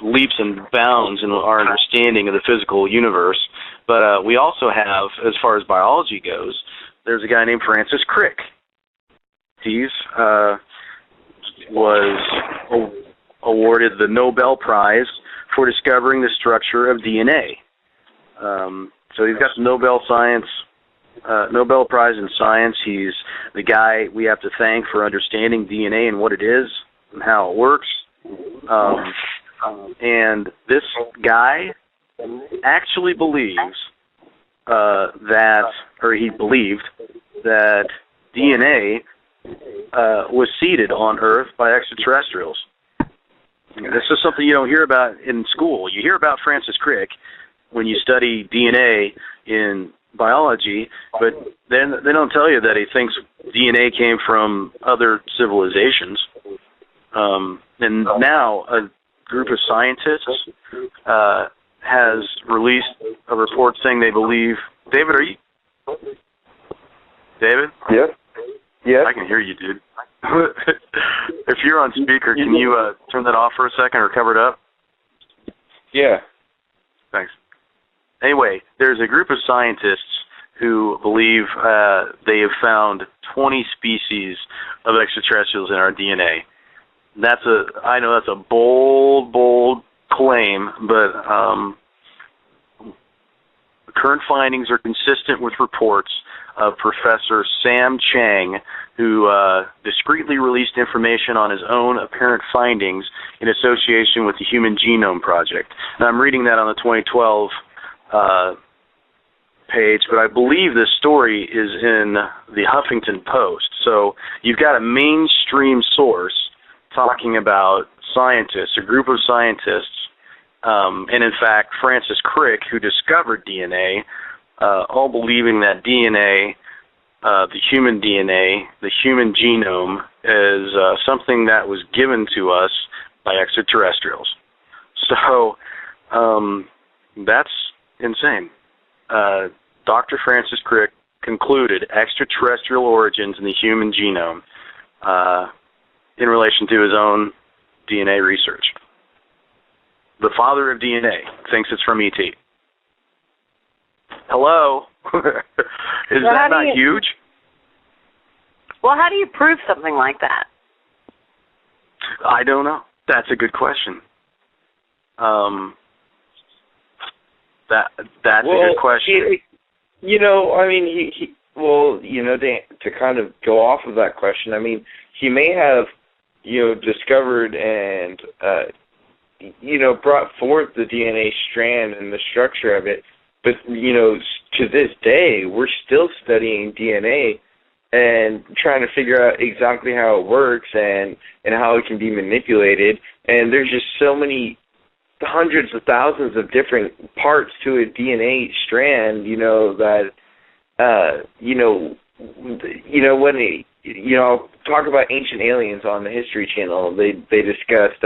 leaps and bounds in our understanding of the physical universe. But we also have, as far as biology goes, there's a guy named Francis Crick. He's was awarded the Nobel Prize for discovering the structure of DNA. So he's got the Nobel Prize in Science. He's the guy we have to thank for understanding DNA and what it is and how it works. And this guy actually believes he believed that DNA was seeded on Earth by extraterrestrials. This is something you don't hear about in school. You hear about Francis Crick when you study DNA in biology, but then they don't tell you that he thinks DNA came from other civilizations. And now a group of scientists has released a report saying they believe. David, are you? David?
Yep. Yes.
I can hear you, dude. If you're on speaker, can you turn that off for a second or cover it up?
Yeah.
Thanks. Anyway, there's a group of scientists who believe they have found 20 species of extraterrestrials in our DNA. I know that's a bold claim, but current findings are consistent with reports of Professor Sam Chang, who discreetly released information on his own apparent findings in association with the Human Genome Project. Now, I'm reading that on the 2012 page, but I believe this story is in the Huffington Post. So you've got a mainstream source talking about scientists, a group of scientists, and in fact, Francis Crick, who discovered DNA, all believing that DNA, the human genome, is something that was given to us by extraterrestrials. So that's insane. Dr. Francis Crick concluded extraterrestrial origins in the human genome in relation to his own DNA research. The father of DNA thinks it's from ET. Hello? Is that not huge?
Well, how do you prove something like that?
I don't know. That's a good question. That's a good question.
To kind of go off of that question, I mean, he may have, discovered and, brought forth the DNA strand and the structure of it, but, to this day, we're still studying DNA and trying to figure out exactly how it works and how it can be manipulated. And there's just so many hundreds of thousands of different parts to a DNA strand, when talk about Ancient Aliens on the History Channel, they discussed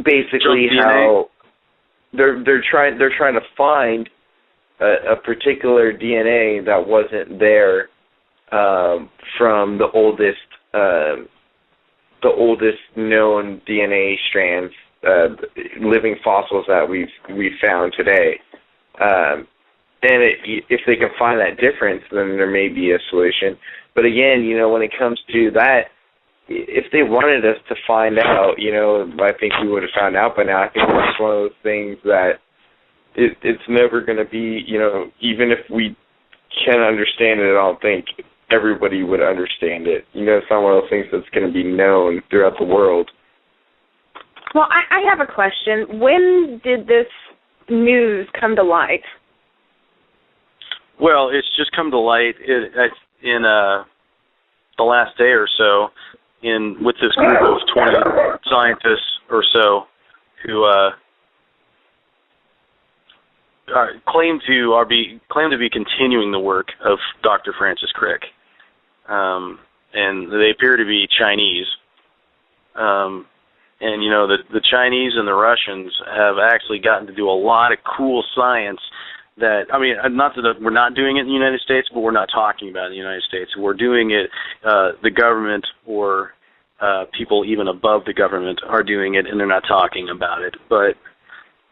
basically how they're trying to find a particular DNA that wasn't there from the oldest known DNA strands, living fossils that we've found today. If they can find that difference, then there may be a solution. But again, when it comes to that, if they wanted us to find out, I think we would have found out by now. I think it's one of those things that it's never going to be, even if we can understand it, I don't think everybody would understand it. It's not one of those things that's going to be known throughout the world.
Well, I have a question. When did this news come to light?
Well, it's just come to light in the last day or so with this group of 20 scientists or so who claim to be continuing the work of Dr. Francis Crick, and they appear to be Chinese. And the Chinese and the Russians have actually gotten to do a lot of cool science that, not that we're not doing it in the United States, but we're not talking about it in the United States. We're doing it, the government or people even above the government are doing it, and they're not talking about it. But,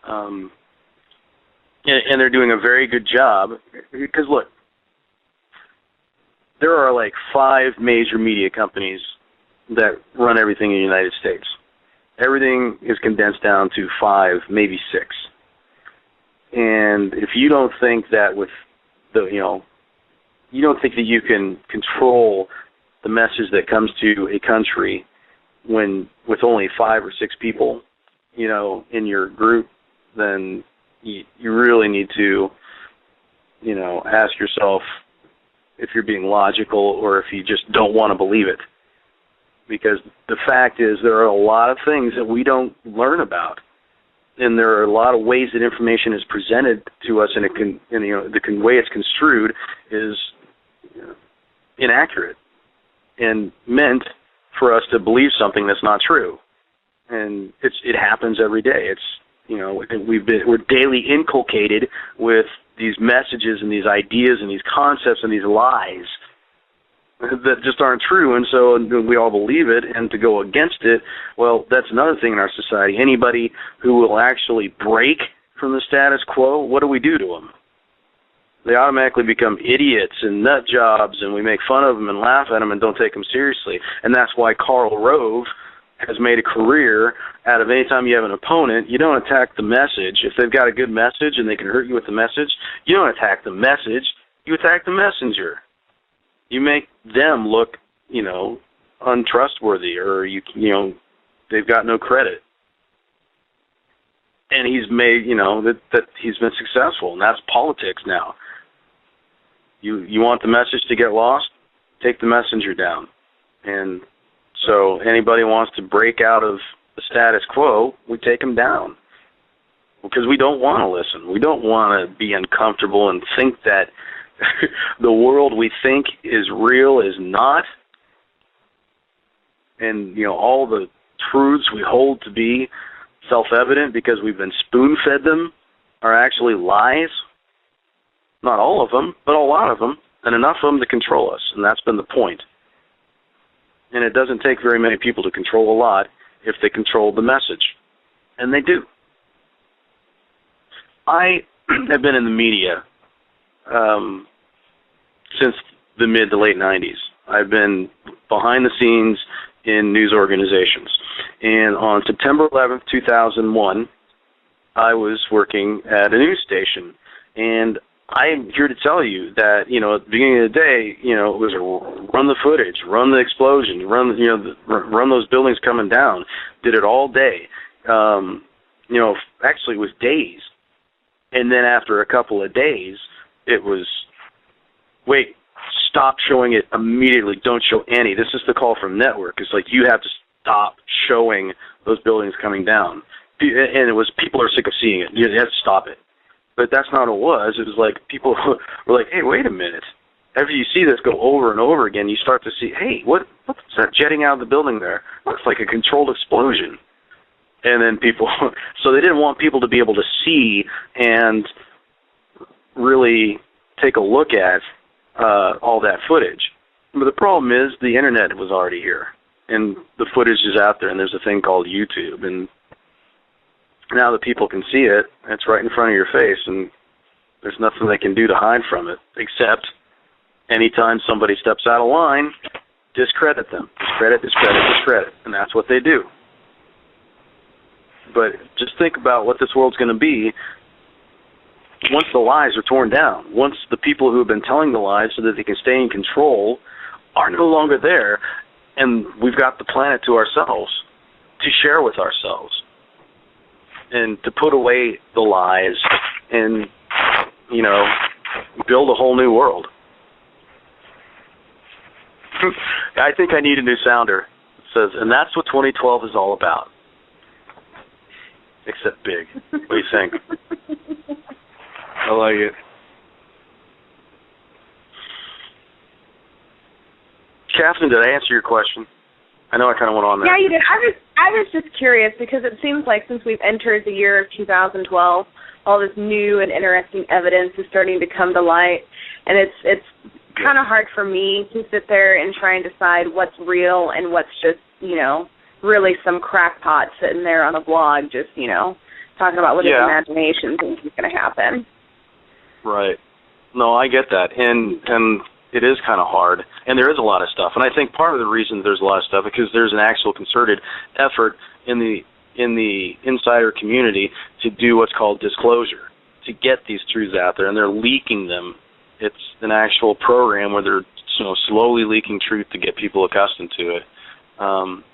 and they're doing a very good job, because look, there are like 5 major media companies that run everything in the United States. Everything is condensed down to 5, maybe 6. And if you don't think that you don't think that you can control the message that comes to a country when with only 5 or 6 people, in your group, then you really need to, ask yourself if you're being logical or if you just don't want to believe it. Because the fact is there are a lot of things that we don't learn about. And there are a lot of ways that information is presented to us, and the way it's construed is inaccurate and meant for us to believe something that's not true. And it happens every day. We're daily inculcated with these messages and these ideas and these concepts and these lies that just aren't true, and so we all believe it, and to go against it, well, that's another thing in our society. Anybody who will actually break from the status quo, what do we do to them? They automatically become idiots and nut jobs, and we make fun of them and laugh at them and don't take them seriously. And that's why Karl Rove has made a career out of any time you have an opponent, you don't attack the message. If they've got a good message and they can hurt you with the message, you don't attack the message, you attack the messenger. You make them look, untrustworthy, or they've got no credit. And he's made, that he's been successful, and that's politics now. You want the message to get lost? Take the messenger down. And so anybody who wants to break out of the status quo, we take them down. Because we don't want to listen. We don't want to be uncomfortable and think that the world we think is real is not, and all the truths we hold to be self-evident because we've been spoon-fed them are actually lies. Not all of them, but a lot of them, and enough of them to control us, and that's been the point. And it doesn't take very many people to control a lot, if they control the message. And they do. I have been in the media since the mid to late 90s. I've been behind the scenes in news organizations. And on September 11th, 2001, I was working at a news station. And I'm here to tell you that, you know, at the beginning of the day, you know, it was run the footage, run the explosion, run those buildings coming down. Did it all day. You know, actually it was days. And then after a couple of days, it was, wait, stop showing it immediately. Don't show any. This is the call from network. It's like you have to stop showing those buildings coming down. And it was, people are sick of seeing it. You have to stop it. But that's not what it was. It was like people were like, hey, wait a minute. After you see this go over and over again, you start to see, hey, what's that jetting out of the building there? Looks like a controlled explosion. And then people, so they didn't want people to be able to see and really take a look at all that footage. But the problem is the internet was already here, and the footage is out there, and there's a thing called YouTube, and now that people can see it, it's right in front of your face, and there's nothing they can do to hide from it, except anytime somebody steps out of line, discredit them. Discredit, and that's what they do. But just think about what this world's going to be once the lies are torn down, once the people who have been telling the lies so that they can stay in control are no longer there, and we've got the planet to ourselves, to share with ourselves, and to put away the lies and, you know, build a whole new world. I think I need a new sounder. It says, and that's what 2012 is all about. Except big. What do you think?
I like it.
Catherine, did I answer your question? I know I kind of went on there.
Yeah, you did. I was just curious because it seems like since we've entered the year of 2012, all this new and interesting evidence is starting to come to light, and it's kind of hard for me to sit there and try and decide what's real and what's just, you know, really some crackpot sitting there on a blog just, you know, talking about what his imagination thinks is going to happen.
Right. No, I get that. And it is kind of hard. And there is a lot of stuff. And I think part of the reason there's a lot of stuff is because there's an actual concerted effort in the insider community to do what's called disclosure, to get these truths out there, and they're leaking them. It's an actual program where they're, you know, slowly leaking truth to get people accustomed to it.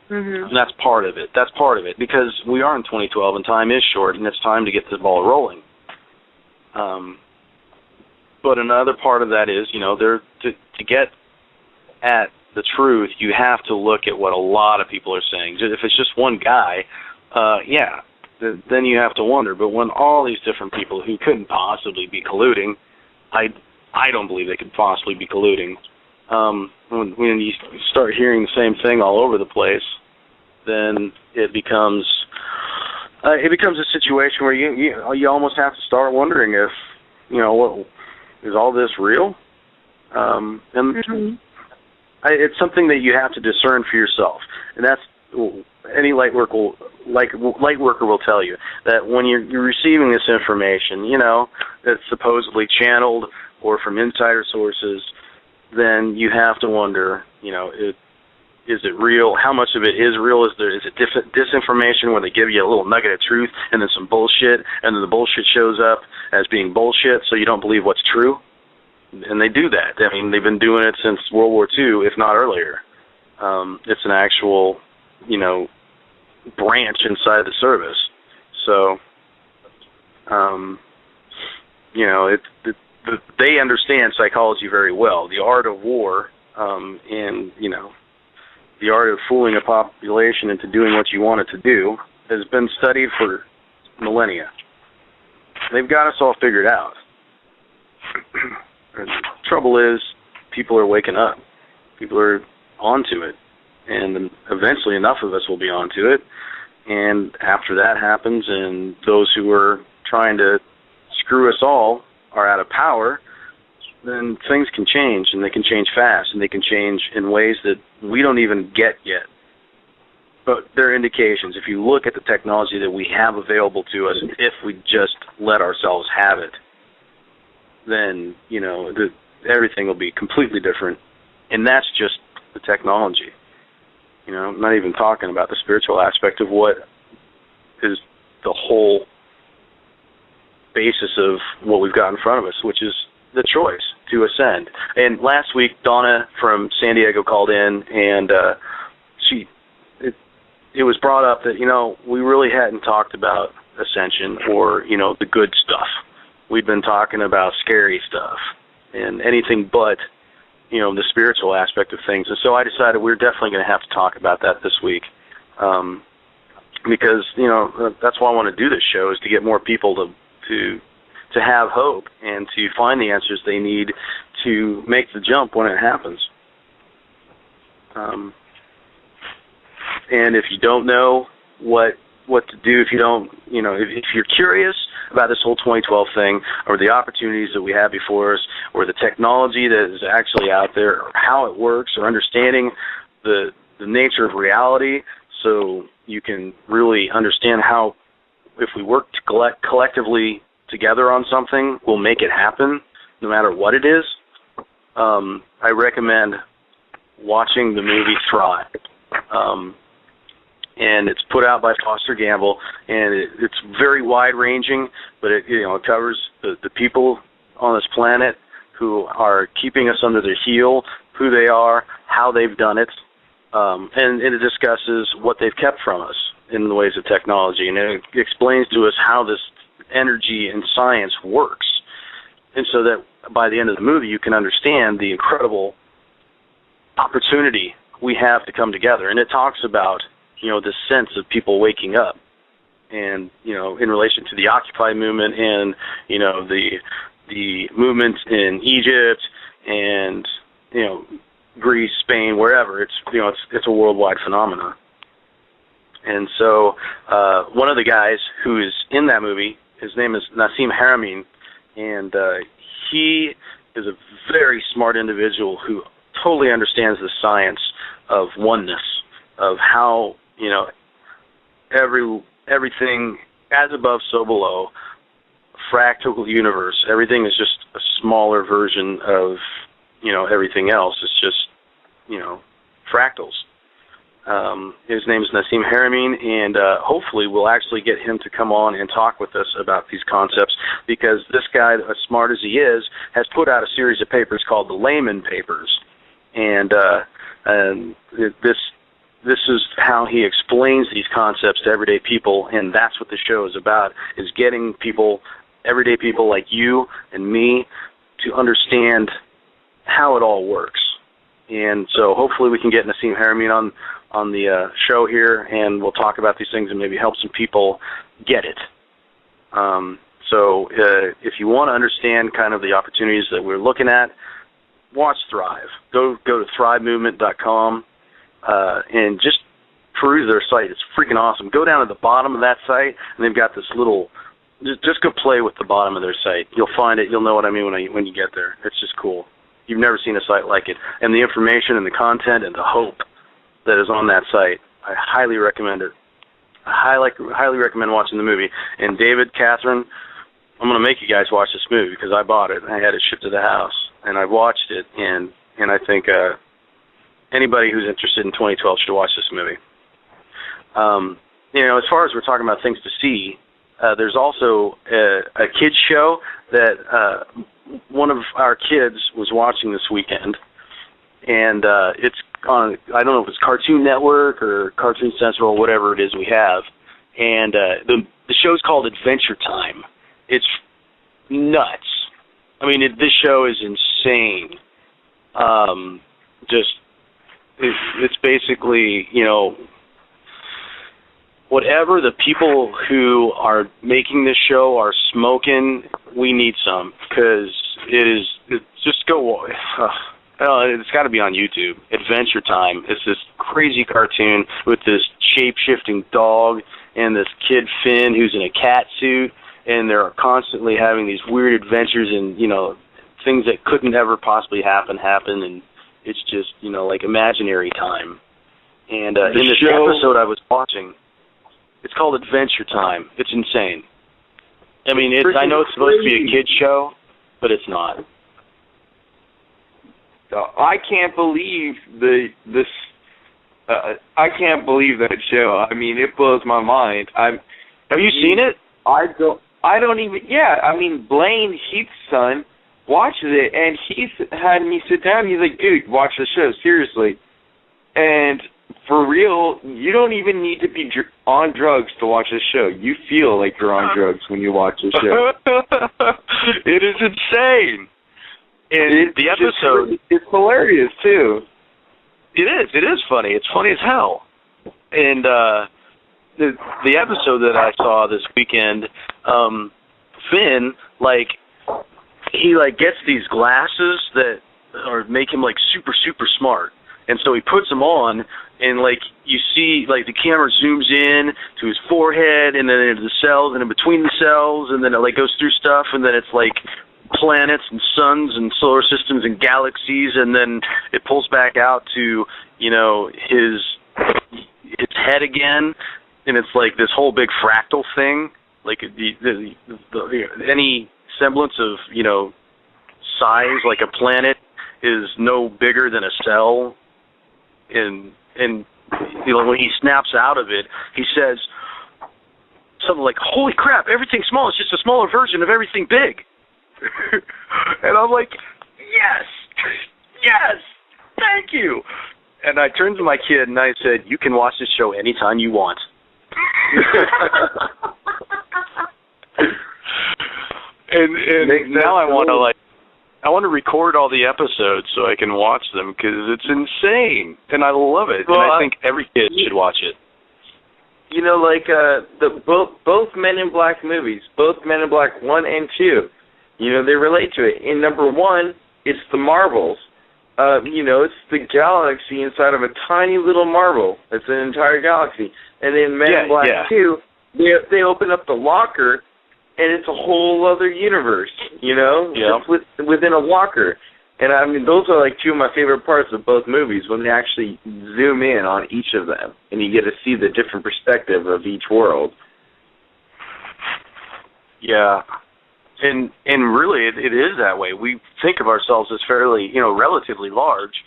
And that's part of it. That's part of it, because we are in 2012 and time is short, and it's time to get this ball rolling. But another part of that is, you know, to get at the truth, you have to look at what a lot of people are saying. If it's just one guy, then you have to wonder. But when all these different people who couldn't possibly be colluding, I don't believe they could possibly be colluding. When you start hearing the same thing all over the place, then it becomes a situation where you almost have to start wondering if, you know, what is all this real? It's something that you have to discern for yourself, and that's any light worker will tell you that when you're receiving this information, you know, that's supposedly channeled or from insider sources, then you have to wonder, you know, is it real? How much of it is real? Is it disinformation where they give you a little nugget of truth and then some bullshit, and then the bullshit shows up as being bullshit, so you don't believe what's true? And they do that. I mean, they've been doing it since World War II, if not earlier. It's an actual, you know, branch inside the service. So, you know, they understand psychology very well. The art of war, and, you know, the art of fooling a population into doing what you want it to do has been studied for millennia. They've got us all figured out. The trouble is, people are waking up. People are onto it. And eventually enough of us will be onto it. And after that happens and those who are trying to screw us all are out of power, then things can change, and they can change fast, and they can change in ways that we don't even get yet. but there are indications. If you look at the technology that we have available to us, if we just let ourselves have it, then, you know, everything will be completely different. And that's just the technology. You know, I'm not even talking about the spiritual aspect of what is the whole basis of what we've got in front of us, which is the choice to ascend. And last week, Donna from San Diego called in, and it was brought up that, you know, we really hadn't talked about ascension or, you know, the good stuff. We'd been talking about scary stuff and anything but, you know, the spiritual aspect of things. And so I decided we were definitely going to have to talk about that this week, because, you know, that's why I want to do this show, is to get more people to have hope and to find the answers they need to make the jump when it happens. And if you don't know what to do, if you don't, you know, if you're curious about this whole 2012 thing, or the opportunities that we have before us, or the technology that is actually out there, or how it works, or understanding the nature of reality, so you can really understand how, if we work collectively together on something, we'll make it happen, no matter what it is, I recommend watching the movie Thrive. And it's put out by Foster Gamble, and it's very wide-ranging, but it covers the people on this planet who are keeping us under their heel, who they are, how they've done it, and it discusses what they've kept from us in the ways of technology, and it explains to us how this energy and science works, and so that by the end of the movie you can understand the incredible opportunity we have to come together. And it talks about, you know, this sense of people waking up, and, you know, in relation to the Occupy movement and, you know, the movement in Egypt and, you know, Greece, Spain, wherever. It's, you know, it's a worldwide phenomenon. And so one of the guys who is in that movie, his name is Nassim Haramein, and he is a very smart individual who totally understands the science of oneness, of how, you know, everything as above, so below, fractal universe. Everything is just a smaller version of, you know, everything else. It's just, you know, fractals. His name is Nassim Haramein, and hopefully we'll actually get him to come on and talk with us about these concepts, because this guy, as smart as he is, has put out a series of papers called the Layman Papers, and this is how he explains these concepts to everyday people, and that's what the show is about, is getting people, everyday people like you and me, to understand how it all works. And so hopefully we can get Nassim Haramein on the show here, and we'll talk about these things and maybe help some people get it. So if you want to understand kind of the opportunities that we're looking at, watch Thrive. Go to thrivemovement.com and just peruse their site. It's freaking awesome. Go down to the bottom of that site, and they've got this little, just go play with the bottom of their site. You'll find it. You'll know what I mean when you get there. It's just cool. You've never seen a site like it. And the information and the content and the hope that is on that site, I highly recommend it. I highly recommend watching the movie. And David, Catherine, I'm going to make you guys watch this movie because I bought it and I had it shipped to the house. And I watched it, and I think anybody who's interested in 2012 should watch this movie. You know, as far as we're talking about things to see, there's also a kids show that one of our kids was watching this weekend, and it's on, I don't know if it's Cartoon Network or Cartoon Central or whatever it is we have, and the show's called Adventure Time. It's nuts. I mean, this show is insane. It's basically, you know, whatever the people who are making this show are smoking, we need some, because it's just go, it's got to be on YouTube. Adventure Time. It's this crazy cartoon with this shape-shifting dog and this kid Finn who's in a cat suit, and they're constantly having these weird adventures, and, you know, things that couldn't ever possibly happen, and it's just, you know, like imaginary time. And in this episode I was watching, it's called Adventure Time. It's insane. I mean, I know it's supposed to be a kid's show, but it's not.
I can't believe I can't believe that show. I mean, it blows my mind.
Have you seen it?
I don't even. Yeah, I mean, Blaine Heath's son watches it, and he's had me sit down. He's like, "Dude, watch the show seriously." And for real, you don't even need to be on drugs to watch this show. You feel like you're on drugs when you watch this show.
It is insane. And the episode...
It's hilarious, too.
It is funny. It's funny as hell. And the episode that I saw this weekend, Finn, he gets these glasses that make him super, super smart. And so he puts them on, and you see the camera zooms in to his forehead, and then into the cells, and in between the cells, and then it goes through stuff, and then it's planets and suns and solar systems and galaxies, and then it pulls back out to his head again, and it's this whole big fractal thing, any semblance of size, like a planet is no bigger than a cell. And when he snaps out of it, he says something like, "Holy crap, everything small is just a smaller version of everything big." And I'm like, yes, thank you. And I turned to my kid and I said, "You can watch this show anytime you want." and now I want to record all the episods so I can watch them because it's insane, and I love it. Well, and I think every kid should watch it.
Both Men in Black movies, both Men in Black 1 and 2, they relate to it. In number 1, it's the marbles. It's the galaxy inside of a tiny little marble. It's an entire galaxy. And in Men in Black 2, they open up the locker, and it's a whole other universe, It's within a locker. And I mean, those are two of my favorite parts of both movies, when they actually zoom in on each of them, and you get to see the different perspective of each world. Yeah.
And really, it is that way. We think of ourselves as fairly, relatively large.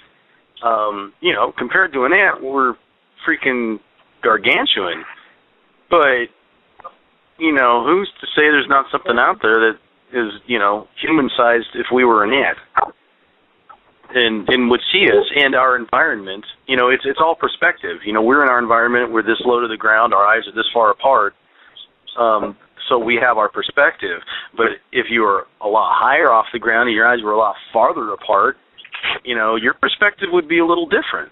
Compared to an ant, we're freaking gargantuan. But, who's to say there's not something out there that is, human-sized if we were an ant and would see us and our environment. It's all perspective. We're in our environment. We're this low to the ground. Our eyes are this far apart. So we have our perspective. But if you were a lot higher off the ground and your eyes were a lot farther apart, your perspective would be a little different.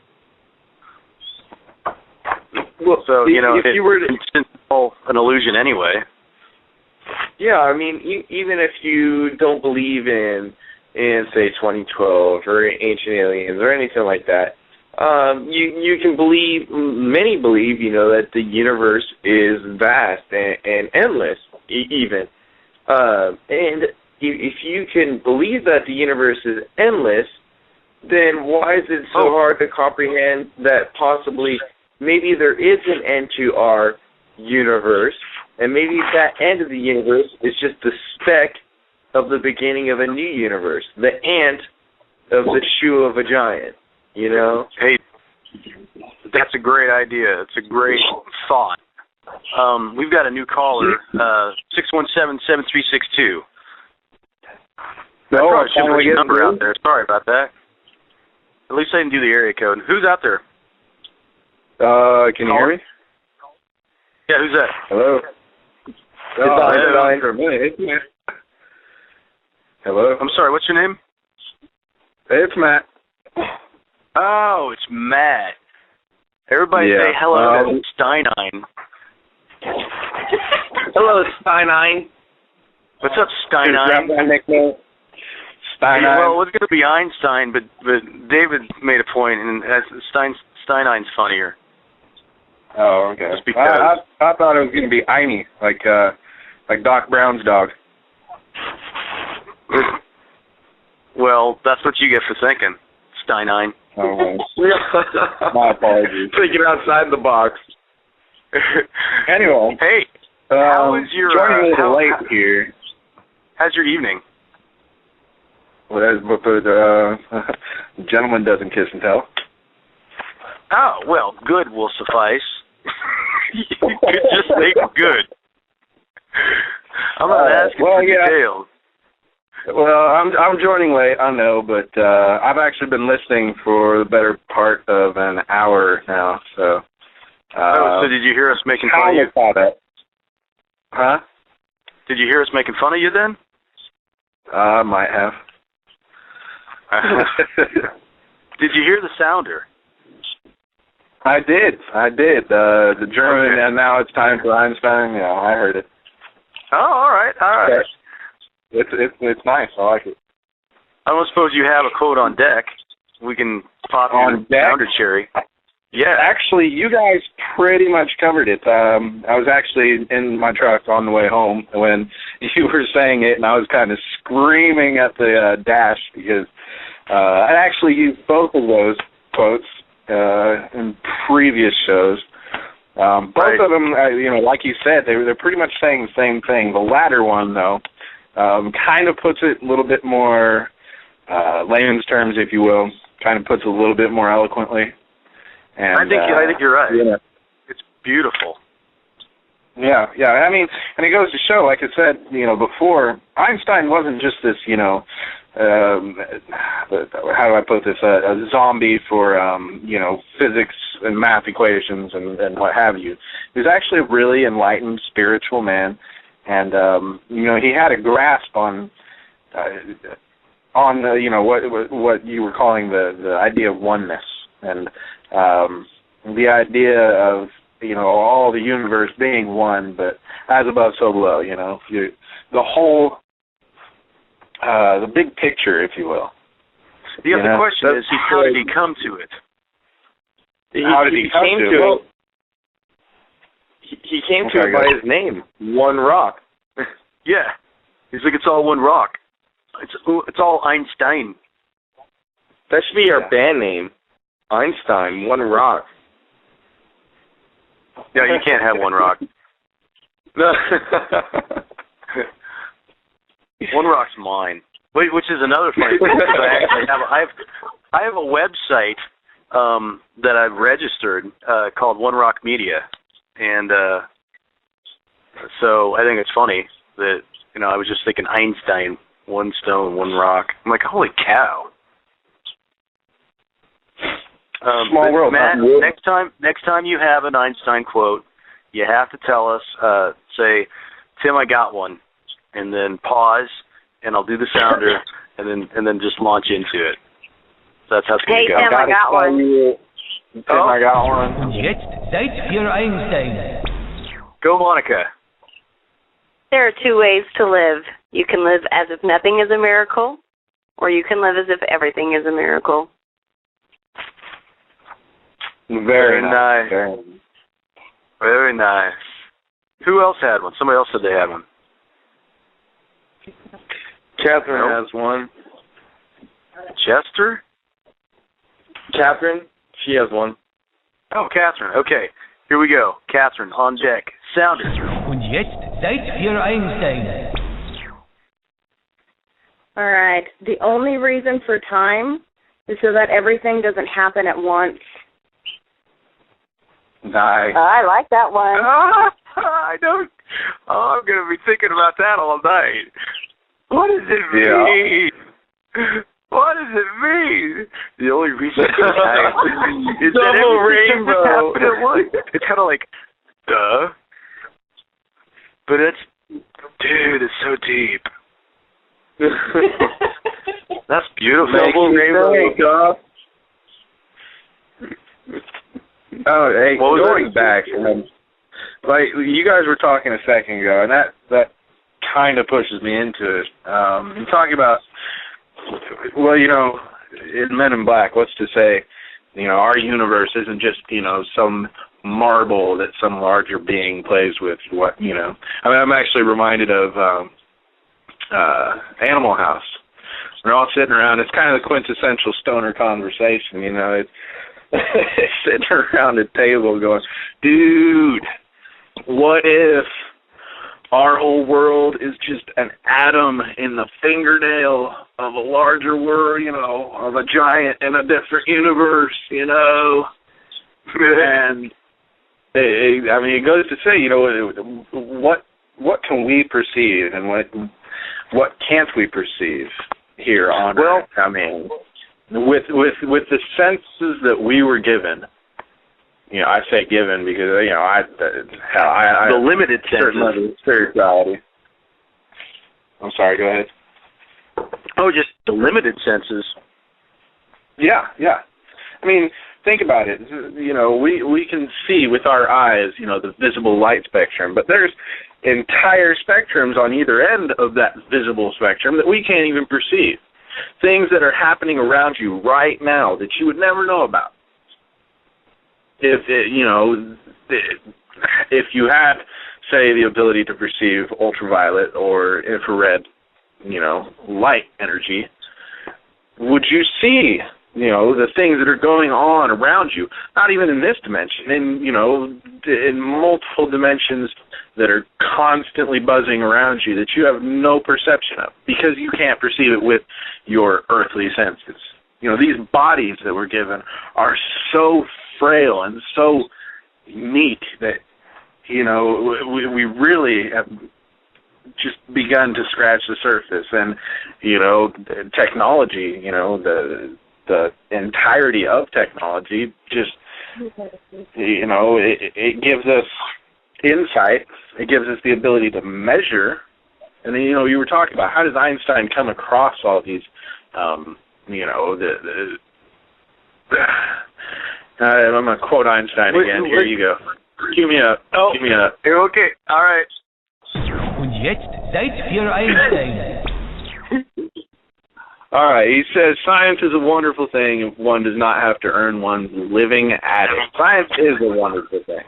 Well, so,
if you were it's all an illusion anyway.
Yeah, I mean, even if you don't believe in say 2012 or ancient aliens or anything like that, you can believe. Many believe, that the universe is vast and endless, even. And if you can believe that the universe is endless, then why is it so hard to comprehend that possibly maybe there is an end to our universe, and maybe that end of the universe is just the speck of the beginning of a new universe, the ant of the shoe of a giant,
Hey, that's a great idea. It's a great thought. We've got a new caller, 617-7362. I probably should put your number out there. Sorry about that. At least I didn't do the area code. Who's out there?
Can you hear me?
Yeah, who's that?
Hello. Hello.
I'm sorry, what's your name?
It's Matt.
Oh, it's Matt. Everybody say hello to Steinine.
Hello, Steinine.
What's up, Steinine?
Steinine.
Well, it was going to be Einstein, but David made a point, and Steinine's funnier.
Oh, okay.
Just because.
I thought it was going to be Einie, like Doc Brown's dog.
Well, that's what you get for thinking, Steinine.
My apologies.
Thinking outside the box.
Anyway.
Hey, how was your...
joining me a little late here.
How's your evening?
Well, gentleman doesn't kiss and tell.
Oh, well, good will suffice. You could just say good. I'm not asking for details.
Well, I'm joining late, I know, but I've actually been listening for the better part of an hour now, so...
so did you hear us making fun of you?
Huh?
Did you hear us making fun of you then?
I might have.
Did you hear the sounder?
I did. The German, okay. And now it's time for Einstein. Yeah, I heard it.
Oh, all right.
It's nice. I like it.
I don't suppose you have a quote on deck. We can pop
on
your sounder cherry. Yeah.
Actually, you guys pretty much covered it. I was actually in my truck on the way home when you were saying it, and I was kind of screaming at the dash because I actually used both of those quotes in previous shows. Both of them, like you said, they're pretty much saying the same thing. The latter one, though, kind of puts it a little bit more layman's terms, if you will. Kind of puts it a little bit more eloquently. And,
I think you're right.
Yeah.
It's beautiful.
Yeah. I mean, and it goes to show, like I said, before, Einstein wasn't just this, how do I put this, a zombie for, physics and math equations and what have you. He was actually a really enlightened, spiritual man, and, he had a grasp on what you were calling the idea of oneness, and the idea of, all the universe being one, but as above, so below, the whole, the big picture, if you will.
The other question is, how did he come to it?
How did he come to it? He came to it by his name, One Rock.
Yeah. He's like, it's all one rock. It's all Einstein.
That should be our band name. Einstein, One Rock.
Yeah, you can't have one rock.
No.
One rock's mine. Which is another funny thing. I have a website that I've registered called One Rock Media, and so I think it's funny that I was just thinking Einstein, one stone, one rock. I'm like, holy cow.
Small world,
Matt, next time you have an Einstein quote, you have to tell us, say, Tim, I got one, and then pause, and I'll do the sounder, and then just launch into it. So that's how it's going to go.
Tim, I got one.
Tim, I got one.
Jetzt seid für Einstein.
Go, Monica.
There are two ways to live. You can live as if nothing is a miracle, or you can live as if everything is a miracle.
Very nice. Very nice. Who else had one? Somebody else said they had one.
Catherine has one.
Chester?
Catherine? She has one.
Oh, Catherine. Okay. Here we go. Catherine, on deck. Sounder.
Und jetzt seid für Einstein.
All right. The only reason for time is so that everything doesn't happen at once.
Nice.
I like that one.
I don't. Oh, I'm going to be thinking about that all night. What does it mean? Yeah. What does it mean? The only reason is that
double rainbow.
It's kind of like, duh. But dude, it's so deep. That's beautiful.
Double rainbow.
Oh, hey, going back, like you guys were talking a second ago, and that kind of pushes me into it. I'm talking about, well, in Men in Black, what's to say, our universe isn't just, some marble that some larger being plays with. I mean, I'm actually reminded of Animal House, We're all sitting around. It's kind of the quintessential stoner conversation, you know. It's sitting around a table going, dude, what if our whole world is just an atom in the fingernail of a larger world, you know, of a giant in a different universe, you know? And it goes to say, you know, what can we perceive and what can't we perceive here on Earth? I mean, with the senses that we were given, you know, I say given because, you know, I
the limited senses.
Spirituality. I'm sorry, go ahead.
Oh, just the limited senses.
Yeah. I mean, think about it. You know, we can see with our eyes, you know, the visible light spectrum, but there's entire spectrums on either end of that visible spectrum that we can't even perceive. Things that are happening around you right now that you would never know about. If you had, say, the ability to perceive ultraviolet or infrared, you know, light energy, would you see, you know, the things that are going on around you? Not even in this dimension, in multiple dimensions that are constantly buzzing around you that you have no perception of because you can't perceive it with your earthly senses. You know, these bodies that we're given are so frail and so unique that, you know, we really have just begun to scratch the surface. And, you know, technology, you know, the entirety of technology just, you know, it gives us insight. It gives us the ability to measure. And then, you know, you were talking about how does Einstein come across all these, you know, I'm going to quote Einstein again. Here you go. Give me up.
Oh,
give me up.
Okay, all right.
Und jetzt Zeit für Einstein.
All right, he says, science is a wonderful thing if one does not have to earn one's living at it. Science is a wonderful thing.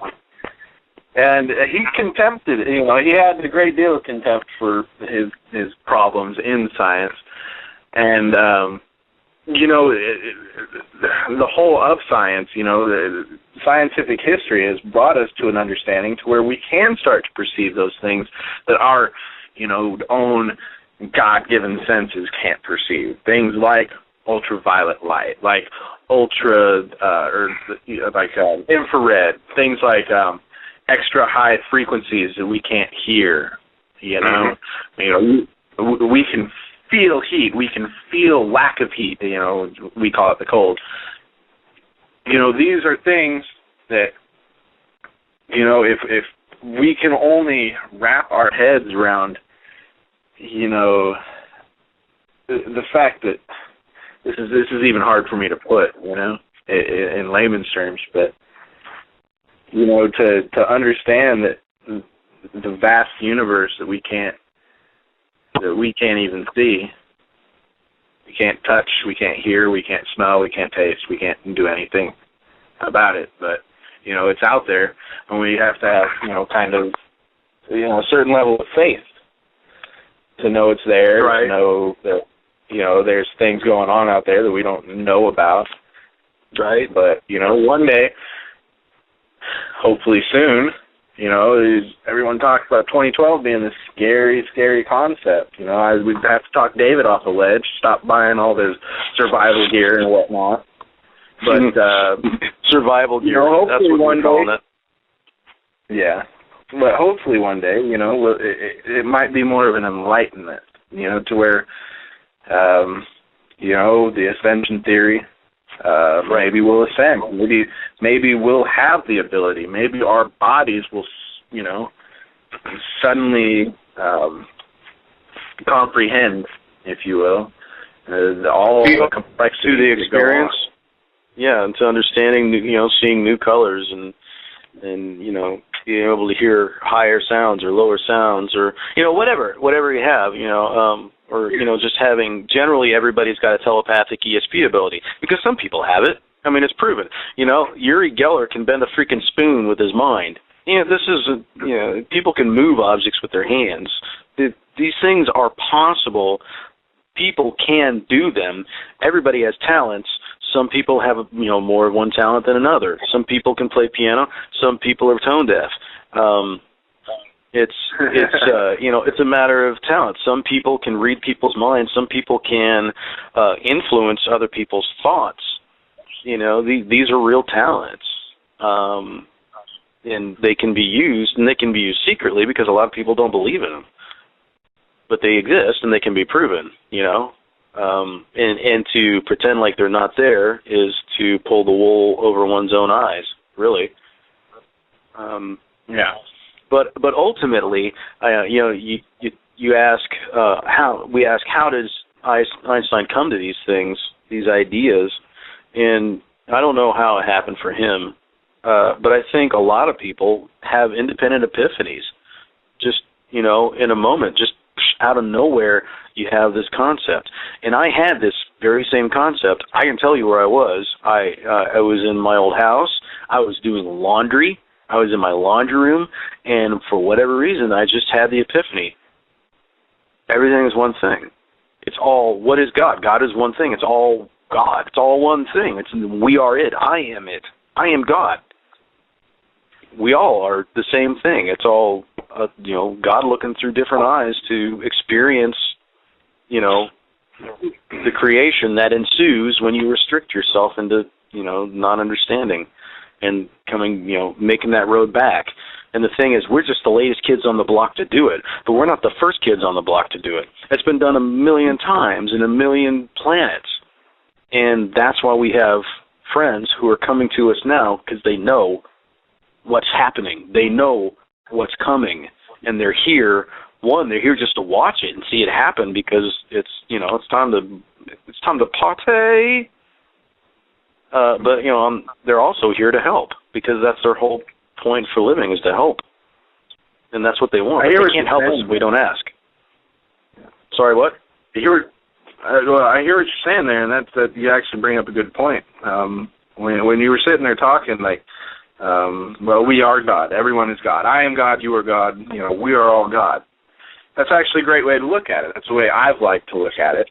And he contempted, you know, he had a great deal of contempt for his problems in science. And, you know, the whole of science, you know, the scientific history has brought us to an understanding to where we can start to perceive those things that our, you know, own God-given senses can't perceive. Things like ultraviolet light, like infrared, things like extra high frequencies that we can't hear. You know, we can feel heat. We can feel lack of heat. You know, we call it the cold. You know, these are things that, you know, if we can only wrap our heads around, you know, the fact that this is even hard for me to put, you know, in layman's terms, but, you know, to understand that the vast universe that we can't even see, we can't touch, we can't hear, we can't smell, we can't taste, we can't do anything about it, but, you know, it's out there, and we have to have, you know, kind of, you know, a certain level of faith to know it's there, right. To know that, you know, there's things going on out there that we don't know about, right? But, you know, one day, hopefully soon, you know, everyone talks about 2012 being this scary, scary concept. You know, we'd have to talk David off a ledge, stop buying all this survival gear and whatnot. But
survival gear,
you know,
that's what we're calling it.
Yeah. But hopefully one day, you know, it might be more of an enlightenment, you know, to where, you know, the ascension theory, maybe we'll ascend. Maybe we'll have the ability. Maybe our bodies will, you know, suddenly comprehend, if you will, all the complexity
to the experience. Yeah, and to understanding, you know, seeing new colors and you know, being able to hear higher sounds or lower sounds or, you know, whatever you have, you know, or, you know, just having, generally everybody's got a telepathic ESP ability because some people have it. I mean, it's proven. You know, Uri Geller can bend a freaking spoon with his mind. You know, this is, you know, people can move objects with their hands. These things are possible. people can do them. Everybody has talents. Some people have, more of one talent than another. Some people can play piano. Some people are tone deaf. It's a matter of talent. Some people can read people's minds. Some people can influence other people's thoughts. These are real talents. And they can be used, and they can be used secretly because a lot of people don't believe in them. But they exist, and they can be proven, And to pretend like they're not there is to pull the wool over one's own eyes, really.
Yeah.
But ultimately, you ask how does Einstein come to these things, these ideas, and I don't know how it happened for him, but I think a lot of people have independent epiphanies, just in a moment, just out of nowhere, you have this concept. And I had this very same concept. I can tell you where I was. I was in my old house. I was doing laundry. I was in my laundry room, and for whatever reason, I just had the epiphany. Everything is one thing. It's all, what is God? God is one thing. It's all God. It's all one thing. We are it. I am it. I am God. We all are the same thing. It's all, God looking through different eyes to experience, the creation that ensues when you restrict yourself into, non-understanding and making that road back. And the thing is, we're just the latest kids on the block to do it, but we're not the first kids on the block to do it. It's been done 1,000,000 times in 1,000,000 planets. And that's why we have friends who are coming to us now, because they know what's happening. They know what's coming, and they're here. They're here just to watch it and see it happen, because it's time to party. But they're also here to help, because that's their whole point for living, is to help, and that's what they want. They can't help us if we don't ask. Sorry, what?
I hear what you're saying there, and that you actually bring up a good point. When you were sitting there talking, we are God. Everyone is God. I am God. You are God. We are all God. That's actually a great way to look at it. That's the way I've liked to look at it.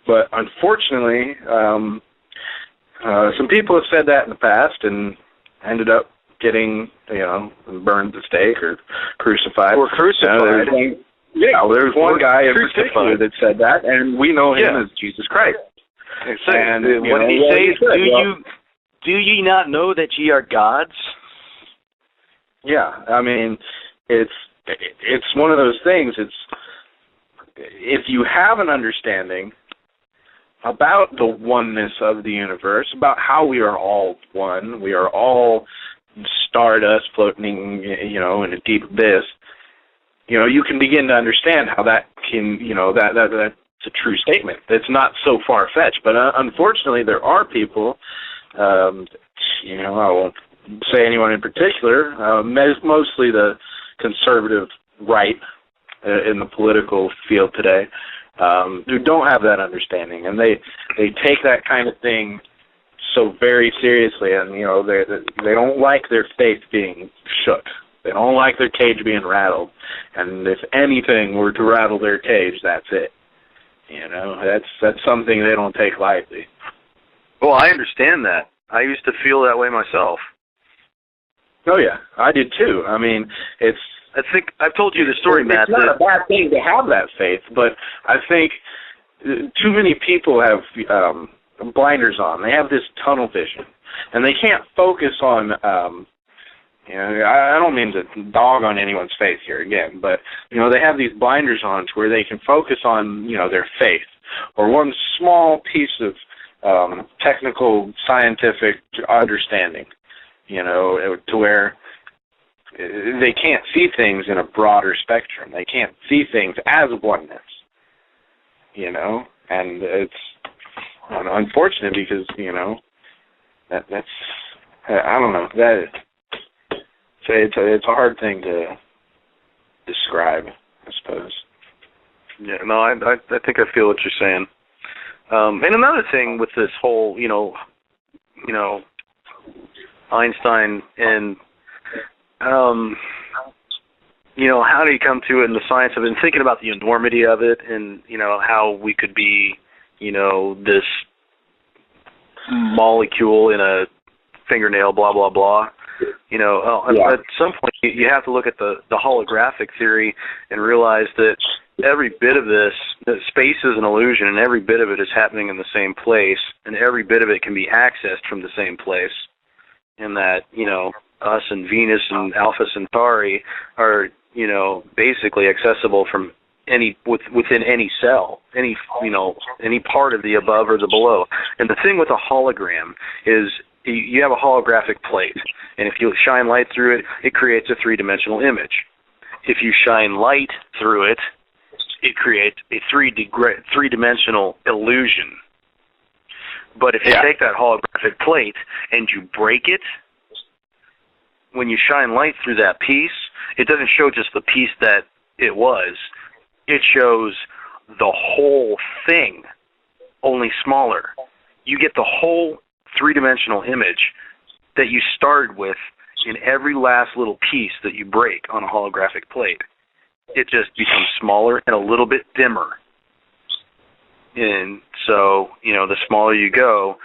But unfortunately, some people have said that in the past and ended up getting, burned at the stake or crucified.
Or crucified.
There's one guy in particular that said that, and we know him as Jesus Christ.
And what did he say? Do ye not know that ye are gods?
Yeah, I mean, it's one of those things. If you have an understanding about the oneness of the universe, about how we are all one, we are all stardust floating, in a deep abyss, you can begin to understand how that can, that's a true statement. It's not so far-fetched, but unfortunately there are people, I won't say anyone in particular, mostly the conservative right in the political field today, who don't have that understanding, and they take that kind of thing so very seriously, and they don't like their faith being shook. They don't like their cage being rattled, and if anything were to rattle their cage, that's it. That's something they don't take lightly.
Well, I understand that. I used to feel that way myself.
Oh yeah, I did too. I mean,
I think I've told you the story, Matt.
It's not a bad thing to have that faith, but I think too many people have blinders on. They have this tunnel vision, and they can't focus on. I don't mean to dog on anyone's faith here again, but they have these blinders on to where they can focus on their faith or one small piece of technical scientific understanding, to where they can't see things in a broader spectrum. They can't see things as oneness, and it's unfortunate because, that's, I don't know, it's a hard thing to describe, I suppose.
Yeah, no, I think I feel what you're saying. And another thing with this whole, Einstein and how do you come to it in the science of it, and thinking about the enormity of it, and, how we could be, this molecule in a fingernail, blah, blah, blah. At some point you have to look at the holographic theory and realize that every bit of this, that space is an illusion, and every bit of it is happening in the same place, and every bit of it can be accessed from the same place, and that, us and Venus and Alpha Centauri are, basically accessible from within any cell, any part of the above or the below. And the thing with a hologram is you have a holographic plate, and if you shine light through it, it creates a three-dimensional image. If you shine light through it, it creates a three-dimensional illusion. But if you take that holographic plate and you break it, when you shine light through that piece, it doesn't show just the piece that it was. It shows the whole thing, only smaller. You get the whole three-dimensional image that you started with in every last little piece that you break on a holographic plate. It just becomes smaller and a little bit dimmer. And so, the smaller you go,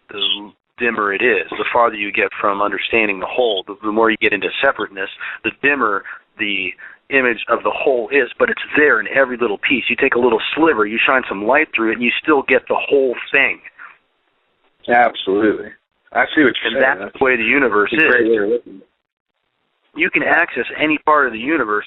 the dimmer it is. The farther you get from understanding the whole, the more you get into separateness, the dimmer the image of the whole is, but it's there in every little piece. You take a little sliver, you shine some light through it, and you still get the whole thing.
Absolutely. I see what you're saying.
And that's the way the universe is. You can access any part of the universe.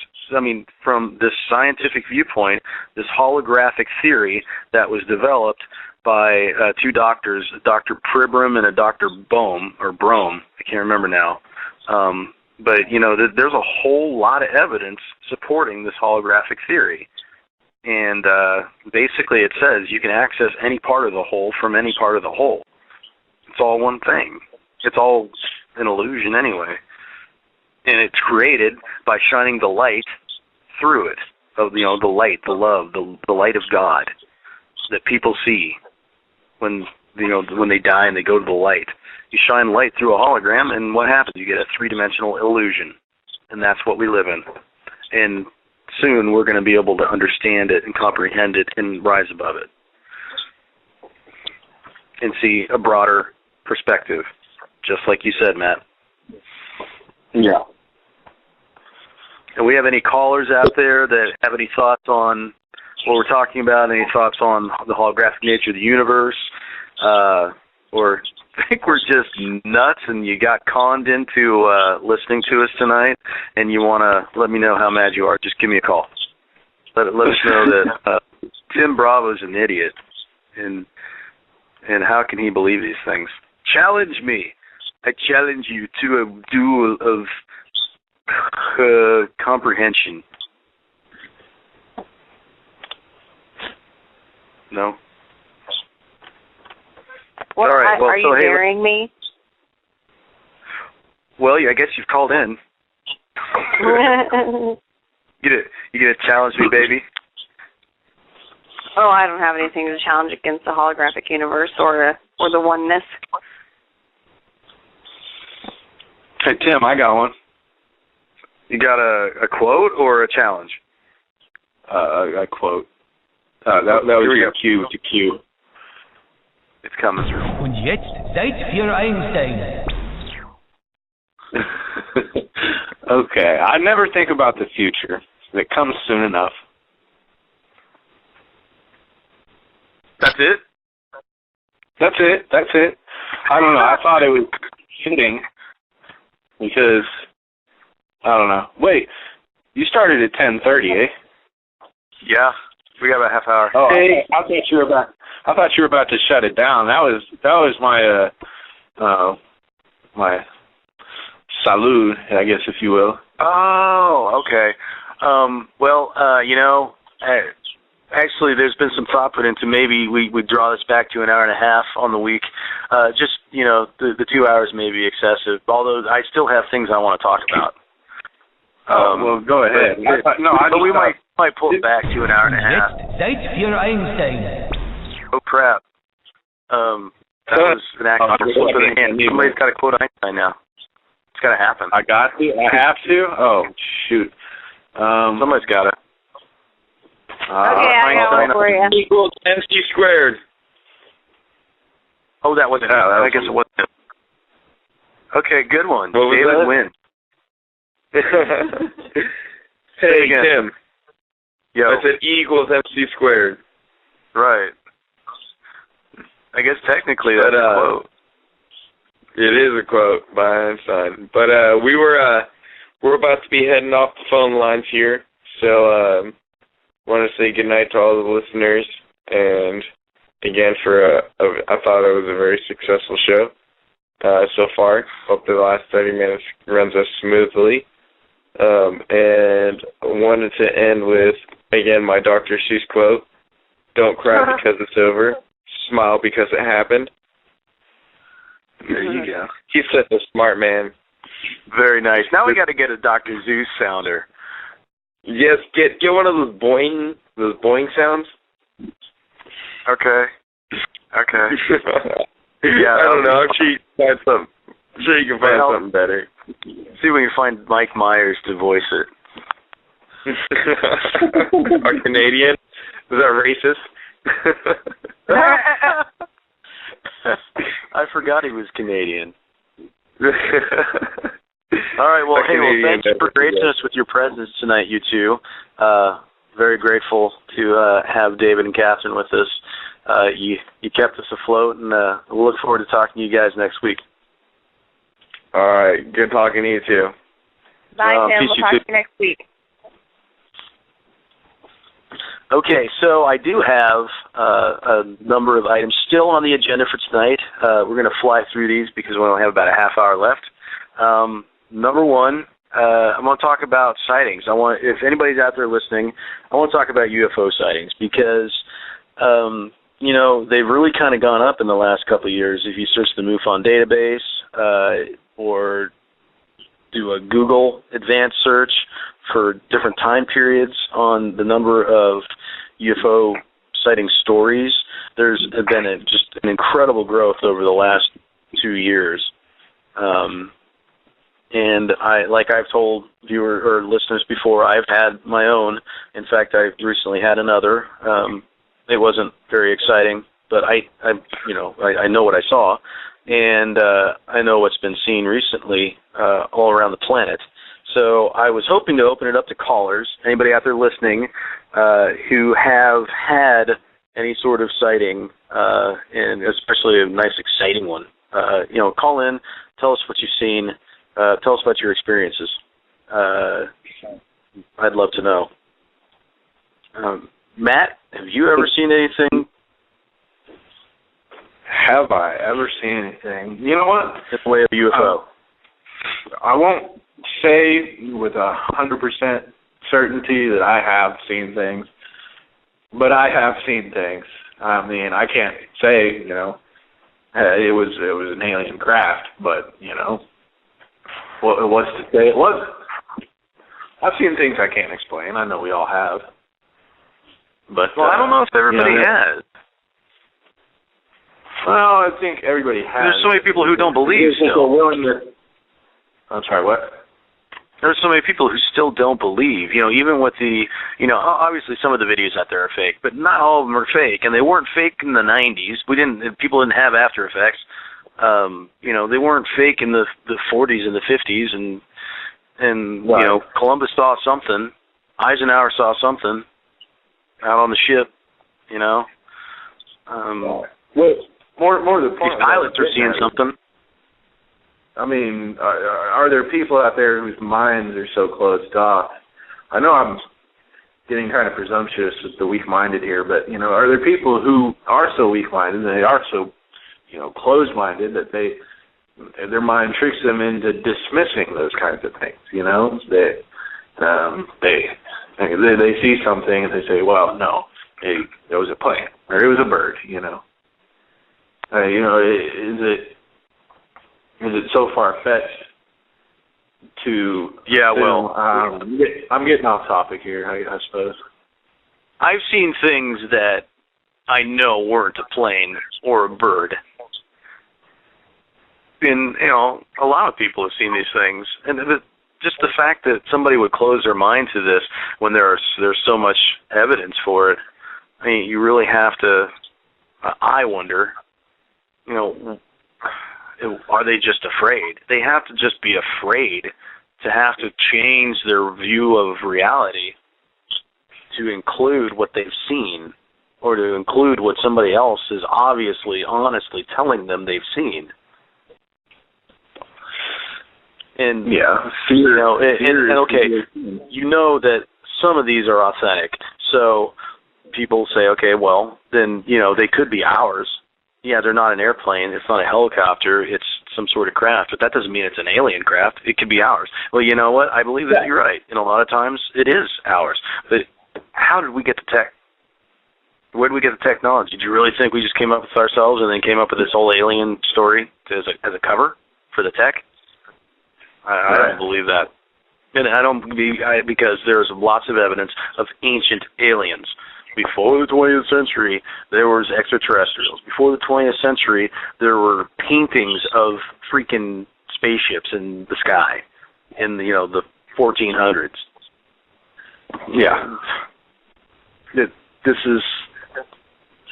From this scientific viewpoint, this holographic theory that was developed by two doctors, Dr. Pribram and a Dr. Brome, I can't remember now. But, there's a whole lot of evidence supporting this holographic theory. And basically it says you can access any part of the whole from any part of the whole. It's all one thing. It's all an illusion anyway. And it's created by shining the light through it, of the light, the love, the light of God that people see when they die and they go to the light. You shine light through a hologram, and what happens? You get a three-dimensional illusion, and that's what we live in. And soon we're going to be able to understand it and comprehend it and rise above it and see a broader perspective, just like you said, Matt.
Yeah.
And we have any callers out there that have any thoughts on what we're talking about, any thoughts on the holographic nature of the universe, or think we're just nuts and you got conned into listening to us tonight and you want to let me know how mad you are, just give me a call. Let us know that Tim Bravo's an idiot, and how can he believe these things? Challenge me. I challenge you to a duel of comprehension. No?
What,
all right. Well,
are you daring me?
Well, I guess you've called in. You gonna challenge me, baby?
Oh, I don't have anything to challenge against the holographic universe or the oneness.
Hey, Tim, I got one.
You got a quote or a challenge?
A quote. That was your cue to cue.
It's coming through.
Und jetzt Zeit für Einstein.
Okay, I never think about the future. It comes soon enough.
That's it?
That's it. I don't know. I thought it was fitting because, I don't know. Wait, you started at 10:30, eh?
Yeah, we got about a half hour.
Oh, hey, I thought you were about to shut it down. That was my salute, I guess, if you will.
Oh, okay. Actually, there's been some thought put into maybe we draw this back to an hour and a half on the week. The 2 hours may be excessive, although I still have things I want to talk about.
Well, go ahead.
But we might pull it back to an hour and a half.
Jetzt Zeit für Einstein.
Oh, crap. That was an accident slip of the hand. Somebody's got to quote Einstein now. It's got to happen.
I got to? I have to? Oh, shoot.
Somebody's got it.
Okay, I got one for you.
Equals MC squared.
Oh, that wasn't. I guess it wasn't. Okay, good one.
What was
David
that?
wins.
Hey, Tim.
Yo.
I said E equals MC squared.
Right. I guess technically that's a quote.
It is a quote by Einstein. But we're about to be heading off the phone lines here, so want to say goodnight to all the listeners, and again I thought it was a very successful show so far. Hope the last 30 minutes runs us smoothly, and wanted to end with again my Dr. Seuss quote: "Don't cry because it's over. Smile because it happened."
There you go.
He's such a smart man.
Very nice. Now we got to get a Dr. Seuss sounder.
Yes, get one of those boing sounds.
Okay.
Yeah, I don't know. I'm sure you can find something better.
See if we can find Mike Myers to voice it.
Our Canadian? Is that racist?
I forgot he was Canadian. All right, well, thanks for gracing us with your presence tonight, you two. Very grateful to have David and Catherine with us. You kept us afloat, and we'll look forward to talking to you guys next week.
All right, good talking to you too.
Bye, Tim. We'll talk to you next week.
Okay, so I do have a number of items still on the agenda for tonight. We're going to fly through these because we only have about a half hour left. Number one, I'm going to talk about sightings. If anybody's out there listening, I want to talk about UFO sightings because, they've really kind of gone up in the last couple of years. If you search the MUFON database or do a Google advanced search for different time periods on the number of UFO sighting stories, there's been just an incredible growth over the last 2 years. And I've told viewers or listeners before, I've had my own. In fact, I recently had another. It wasn't very exciting, but I know what I saw, and I know what's been seen recently all around the planet. So I was hoping to open it up to callers, anybody out there listening who have had any sort of sighting, and especially a nice, exciting one. Call in, tell us what you've seen, tell us about your experiences. I'd love to know. Matt, have you ever seen anything?
Have I ever seen anything? You know what?
In the way of UFO.
I won't say with 100% certainty that I have seen things, but I have seen things. I mean, I can't say, it was an alien craft, but, what's to say it wasn't? I've seen things I can't explain. I know we all have. But
I don't know if everybody has.
Well, I think everybody has.
There's so many people who don't believe still.
I'm sorry, what?
There's so many people who still don't believe. Even with the, obviously some of the videos out there are fake, but not all of them are fake, and they weren't fake in the 90s. People didn't have After Effects. They weren't fake in the 40s and the 50s, and
right.
Columbus saw something, Eisenhower saw something out on the ship.
More to the point.
These pilots are seeing something.
I mean, are there people out there whose minds are so closed off? I know I'm getting kind of presumptuous with the weak-minded here, but, are there people who are so weak-minded and they are so, closed-minded that their mind tricks them into dismissing those kinds of things, They see something and they say, well, no, it was a plane or it was a bird, Is it so far-fetched to...
Yeah, well...
I'm getting off topic here, I suppose.
I've seen things that I know weren't a plane or a bird. And, a lot of people have seen these things. And just the fact that somebody would close their mind to this when there's so much evidence for it. I mean, you really have to. I wonder, are they just afraid? They have to just be afraid to have to change their view of reality to include what they've seen, or to include what somebody else is obviously, honestly telling them they've seen. And and okay, you know that some of these are authentic. So people say, okay, well, then they could be ours. Yeah, they're not an airplane. It's not a helicopter. It's some sort of craft, but that doesn't mean it's an alien craft. It could be ours. Well, you know what? I believe that you're right. And a lot of times it is ours. But how did we get the tech? Where did we get the technology? Do you really think we just came up with ourselves and then came up with this whole alien story as a cover for the tech? I don't believe that. And because there's lots of evidence of ancient aliens. Before the 20th century, there was extraterrestrials. Before the 20th century, there were paintings of freaking spaceships in the sky in the 1400s. Yeah. This is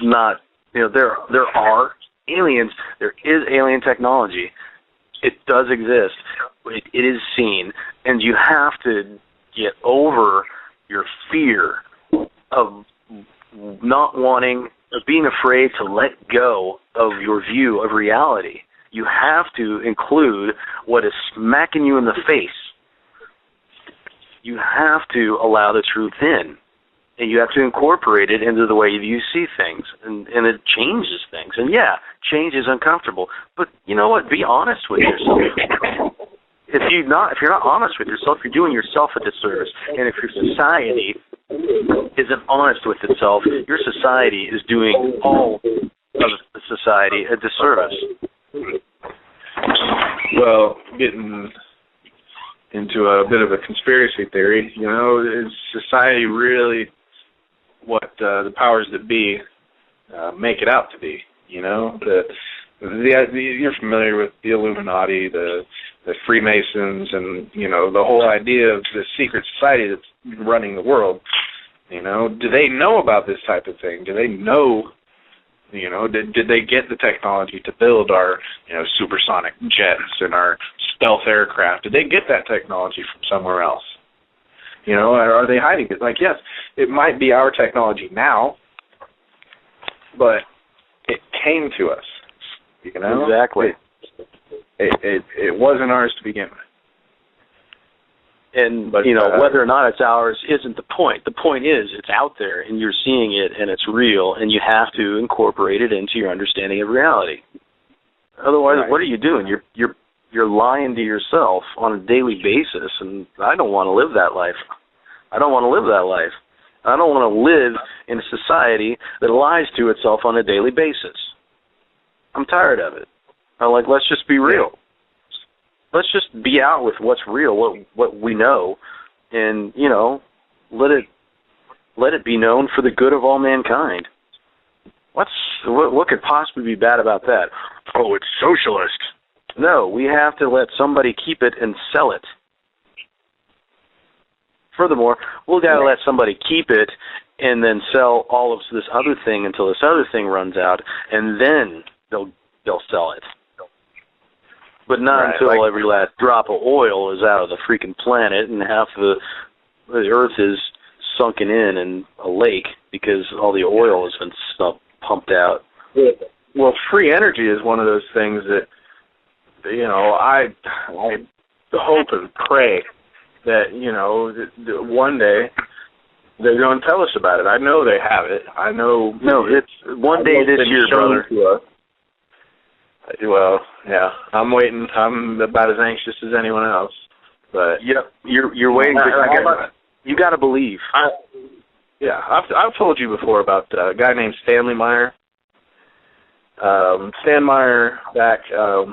not, there are aliens. There is alien technology. It does exist. It is seen. And you have to get over your fear of not wanting, of being afraid to let go of your view of reality. You have to include what is smacking you in the face. You have to allow the truth in. And you have to incorporate it into the way you see things. And it changes things. And yeah, change is uncomfortable. But you know what? Be honest with yourself. If you're not honest with yourself, you're doing yourself a disservice. And if your society isn't honest with itself, your society is doing all of the society a disservice.
Well, getting into a bit of a conspiracy theory, is society really what the powers that be make it out to be? You're familiar with the Illuminati, the Freemasons, and the whole idea of the secret society that's running the world. Do they know about this type of thing? Do they know? Did they get the technology to build our supersonic jets and our stealth aircraft? Did they get that technology from somewhere else? Are they hiding it? Like, yes, it might be our technology now, but it came to us.
Exactly.
It wasn't ours to begin with.
And, whether or not it's ours isn't the point. The point is it's out there, and you're seeing it, and it's real, and you have to incorporate it into your understanding of reality. Otherwise, What are you doing? You're lying to yourself on a daily basis, and I don't want to live that life. I don't want to live that life. I don't want to live in a society that lies to itself on a daily basis. I'm tired of it. Let's just be real. Let's just be out with what's real, what we know, and let it be known for the good of all mankind. What could possibly be bad about that? Oh, it's socialist. No, we have to let somebody keep it and sell it. Furthermore, we've got to let somebody keep it and then sell all of this other thing until this other thing runs out, and then they'll sell it. But not until every last drop of oil is out of the freaking planet and half the Earth is sunken in a lake because all the oil has been pumped out.
Well, free energy is one of those things that, I hope and pray that, one day they're going to tell us about it. I know they have it. I know.
No, it's one day this year, brother.
Well, yeah, I'm waiting. I'm about as anxious as anyone else. But
yep, you're waiting. You got to believe.
I've told you before about a guy named Stanley Meyer. Stan Meyer back, I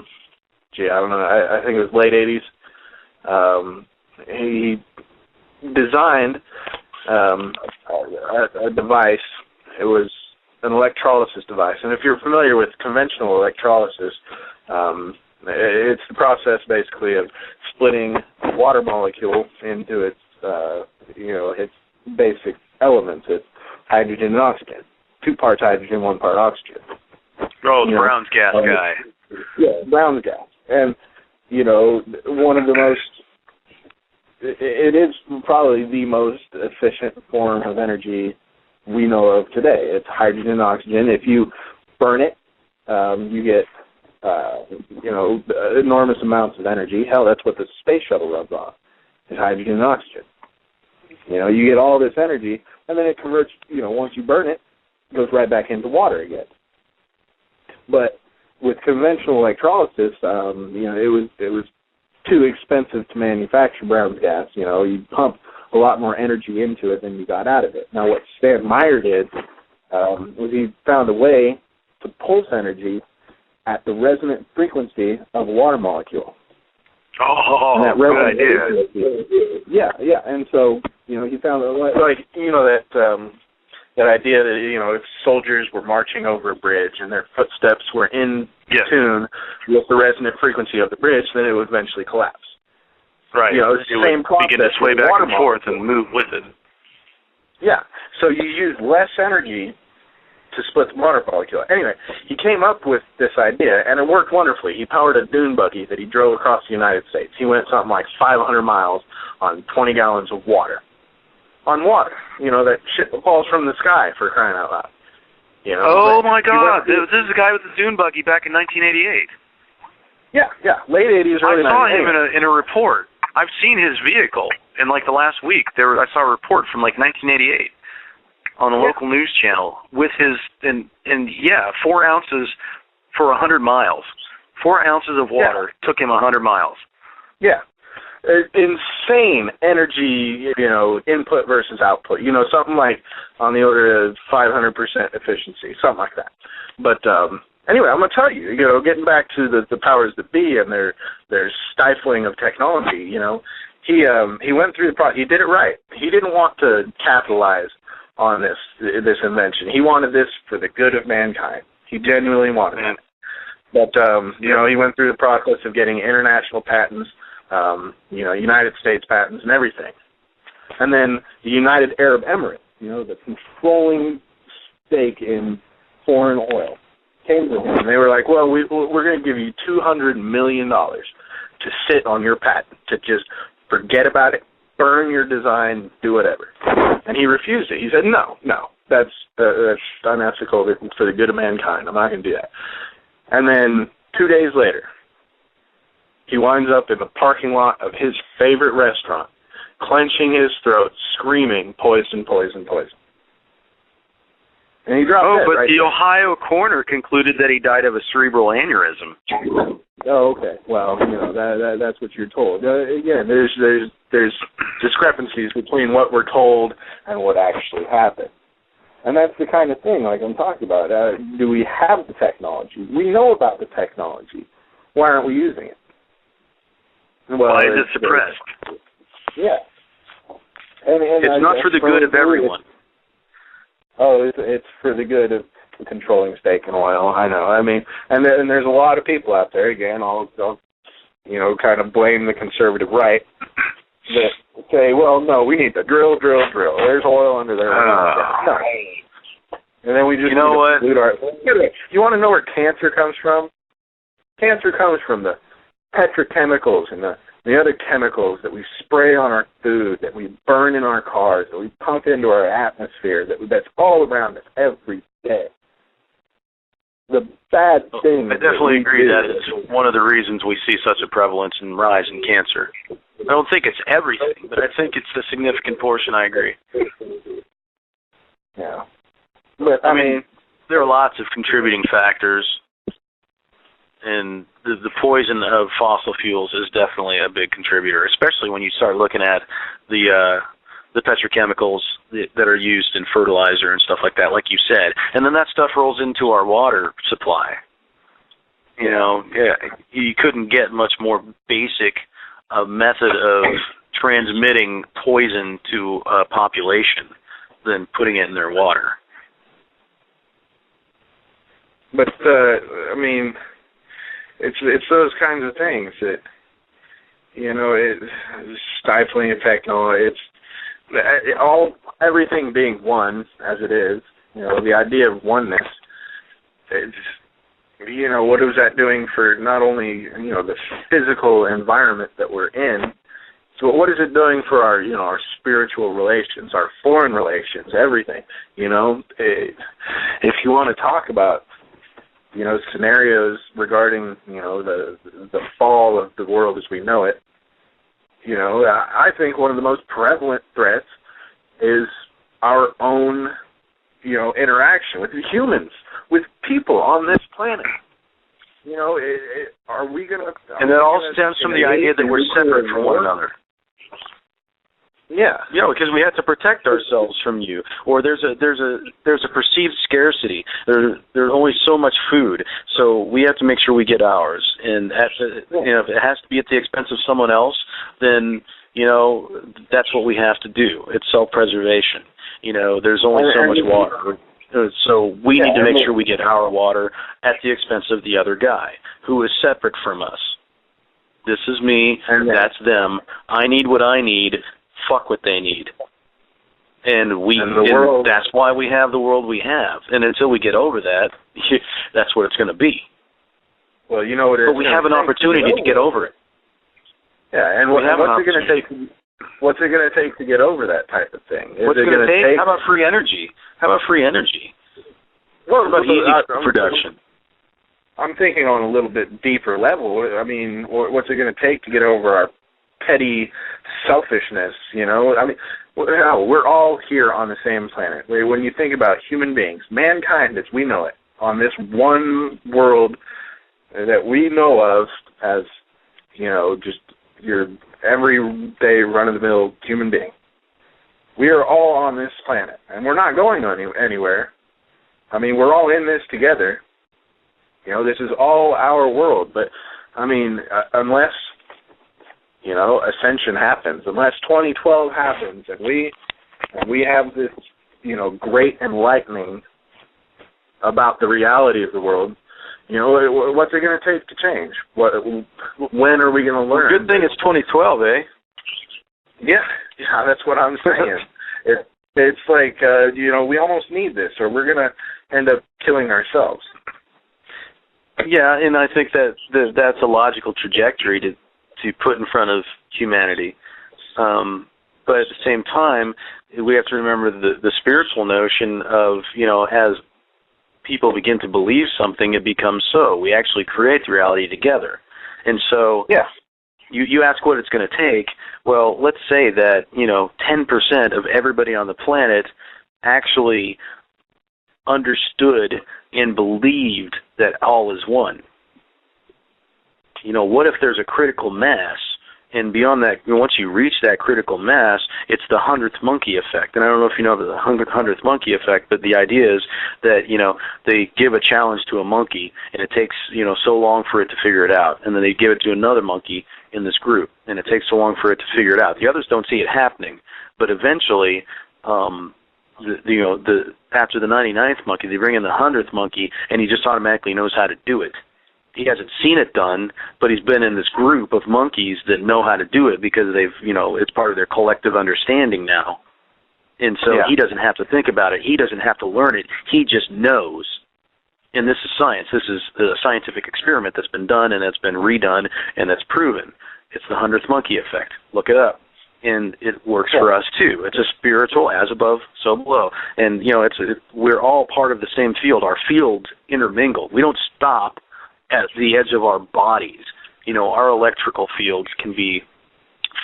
don't know. I think it was late '80s. He designed a device. It was an electrolysis device. And if you're familiar with conventional electrolysis, It's the process basically of splitting a water molecule into its its basic elements. It's hydrogen and oxygen. 2 parts hydrogen, 1 part oxygen.
Oh, the Brown's gas guy.
Yeah, Brown's gas. And, one of the most, it is probably the most efficient form of energy we know of today. It's hydrogen and oxygen. If you burn it, you get, enormous amounts of energy. Hell, that's what the space shuttle runs on, is hydrogen and oxygen. You get all this energy, and then it converts, once you burn it goes right back into water again. But with conventional electrolysis, it was too expensive to manufacture Brown's gas. You pump a lot more energy into it than you got out of it. Now, what Stan Meyer did was he found a way to pulse energy at the resonant frequency of a water molecule.
Oh, and that good idea.
Yeah, and so, he found that idea that, if soldiers were marching over a bridge and their footsteps were in tune with the resonant frequency of the bridge, then it would eventually collapse.
Right.
It's the same process.
Begin to sway back and forth and move with it.
Yeah. So you use less energy to split the water molecule. Anyway, he came up with this idea, and it worked wonderfully. He powered a dune buggy that he drove across the United States. He went something like 500 miles on 20 gallons of water. On water. That shit that falls from the sky, for crying out loud.
Oh, my God. This is the guy with the dune buggy back in 1988.
Yeah. Late 80s, early 90s.
I saw him in a report. I've seen his vehicle in, the last week. I saw a report from, 1988 on a local news channel with his, 4 ounces for 100 miles. 4 ounces of water took him 100 miles. Yeah. Insane energy, input versus output. Something like on the order of 500% efficiency, something like that. But anyway, I'm going to tell you, getting back to the powers that be and their stifling of technology, he went through the process. He did it right. He didn't want to capitalize on this invention. He wanted this for the good of mankind. He genuinely wanted it. But, he went through the process of getting international patents, United States patents and everything. And then the United Arab Emirates, the controlling stake in foreign oil, came to him. They were like, well, we're going to give you $200 million to sit on your patent, to just forget about it, burn your design, do whatever. And he refused it. He said, no, that's unethical for the good of mankind. I'm not going to do that. And then 2 days later, he winds up in the parking lot of his favorite restaurant, clenching his throat, screaming, poison, poison, poison. And he dropped dead. But the Ohio coroner concluded that he died of a cerebral aneurysm. Oh, okay. Well, that's what you're told. Again, there's discrepancies between what we're told and what actually happened. And that's the kind of thing, I'm talking about. Do we have the technology? We know about the technology. Why aren't we using it? Well, why is it suppressed? Yeah. And it's not for the good of everyone. It's for the good of the controlling stake in oil. I know. I mean, and there's a lot of people out there. Again, I'll kind of blame the conservative right that say, well, no, we need to drill. There's oil under there. No. And then we just pollute our. You want to know where cancer comes from? Cancer comes from the petrochemicals and the other chemicals that we spray on our food, that we burn in our cars, that we pump into our atmosphere, that's all around us every day. The bad thing. I definitely agree that it's one of the reasons we see such a prevalence and rise in cancer. I don't think it's everything, but I think it's a significant portion. I agree. Yeah. But I mean, there are lots of contributing factors. And the poison of fossil fuels is definitely a big contributor, especially when you start looking at the petrochemicals that are used in fertilizer and stuff like that, like you said. And then that stuff rolls into our water supply. You couldn't get much more basic method of transmitting poison to a population than putting it in their water. But,
it's those kinds of things that, you know, stifling effect and all. It's everything being one as it is. You know, the idea of oneness. It's, you know, what is that doing for not only, you know, the physical environment that we're in, so what is it doing for our, you know, our spiritual relations, our foreign relations, everything? You know, if you want to talk about, you know, scenarios regarding, you know, the fall of the world as we know it, you know, I think one of the most prevalent threats is our own, you know, interaction with humans, with people on this planet. You know, are we going to...
And that all stems from the idea that we're separate from one another.
Yeah,
you know, because we have to protect ourselves from you, or there's a perceived scarcity. There's only so much food, so we have to make sure we get ours. And you know, if it has to be at the expense of someone else, then, you know, that's what we have to do. It's self-preservation. You know, there's only so much water, so we need to make sure we get our water at the expense of the other guy who is separate from us. This is me, that's them. I need what I need. Fuck what they need. And that's why we have the world we have. And until we get over that, that's what it's going to be.
Well, you know what it is.
But we have an opportunity to get over it.
Yeah, and what's it going to take? What's it going to take to get over that type of thing?
What's it going to take? How about free energy? Well, how about easy production?
I'm thinking on a little bit deeper level. I mean, what's it going to take to get over our petty selfishness, you know? I mean, we're all here on the same planet. When you think about human beings, mankind as we know it, on this one world that we know of as, you know, just your everyday run-of-the-mill human being. We are all on this planet, and we're not going anywhere. I mean, we're all in this together. You know, this is all our world. But, I mean, unless... you know, ascension happens, unless 2012 happens, and we have this, you know, great enlightening about the reality of the world, you know, what's it going to take to change? When are we going to learn?
Well, good thing it's 2012, eh?
Yeah, that's what I'm saying. It's like, you know, we almost need this, or we're going to end up killing ourselves.
Yeah, and I think that's a logical trajectory to put in front of humanity. But at the same time, we have to remember the spiritual notion of, you know, as people begin to believe something, it becomes so. We actually create the reality together. And so you ask what it's going to take. Well, let's say that, you know, 10% of everybody on the planet actually understood and believed that all is one. You know, what if there's a critical mass, and beyond that, once you reach that critical mass, it's the 100th monkey effect. And I don't know if you know the 100th monkey effect, but the idea is that, you know, they give a challenge to a monkey, and it takes, you know, so long for it to figure it out. And then they give it to another monkey in this group, and it takes so long for it to figure it out. The others don't see it happening, but eventually, after the 99th monkey, they bring in the 100th monkey, and he just automatically knows how to do it. He hasn't seen it done, but he's been in this group of monkeys that know how to do it because they've, you know, it's part of their collective understanding now. And so he doesn't have to think about it. He doesn't have to learn it. He just knows. And this is science. This is a scientific experiment that's been done and that's been redone and that's proven. It's the 100th monkey effect. Look it up. And it works for us too. It's a spiritual as above, so below. And, you know, we're all part of the same field. Our fields intermingle. We don't stop at the edge of our bodies. You know, our electrical fields can be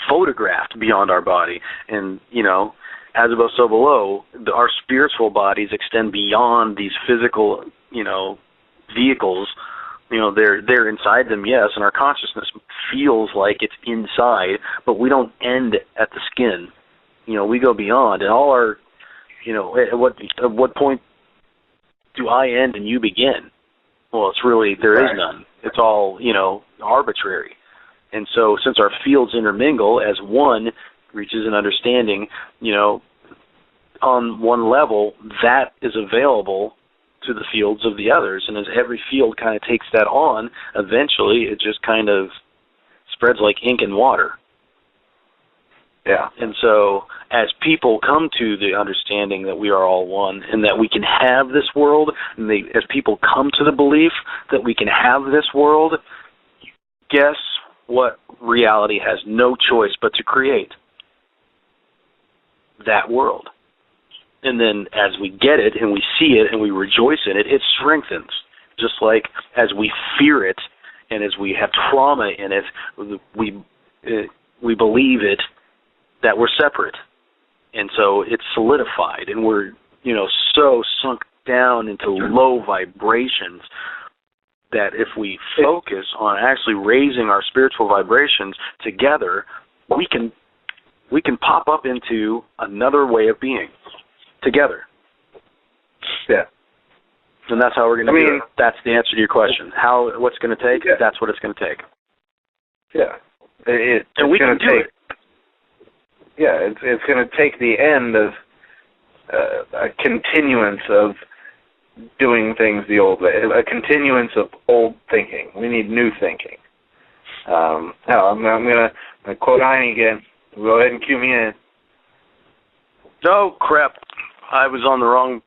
photographed beyond our body. And, you know, as above, so below, our spiritual bodies extend beyond these physical, you know, vehicles. You know, they're inside them, yes, and our consciousness feels like it's inside, but we don't end at the skin. You know, we go beyond. And all our, you know, at what point do I end and you begin? Well, it's really, there is none. It's all, you know, arbitrary. And so since our fields intermingle, as one reaches an understanding, you know, on one level, that is available to the fields of the others. And as every field kind of takes that on, eventually it just kind of spreads like ink and water.
Yeah.
And so as people come to the understanding that we are all one and that we can have this world, and as people come to the belief that we can have this world, guess what reality has no choice but to create? That world. And then as we get it and we see it and we rejoice in it, it strengthens. Just like as we fear it and as we have trauma in it, we believe it, that we're separate. And so it's solidified, and we're, so sunk down into low vibrations that if we focus on actually raising our spiritual vibrations together, we can pop up into another way of being together.
Yeah.
And that's how we're going to do it. That's the answer to your question. What's it going to take? Yeah. That's what it's going to take.
Yeah.
And we can do it.
Yeah, it's going to take the end of a continuance of doing things the old way, a continuance of old thinking. We need new thinking. I'm going to quote Heine again. Go ahead and cue me in.
Oh, crap. I was on the wrong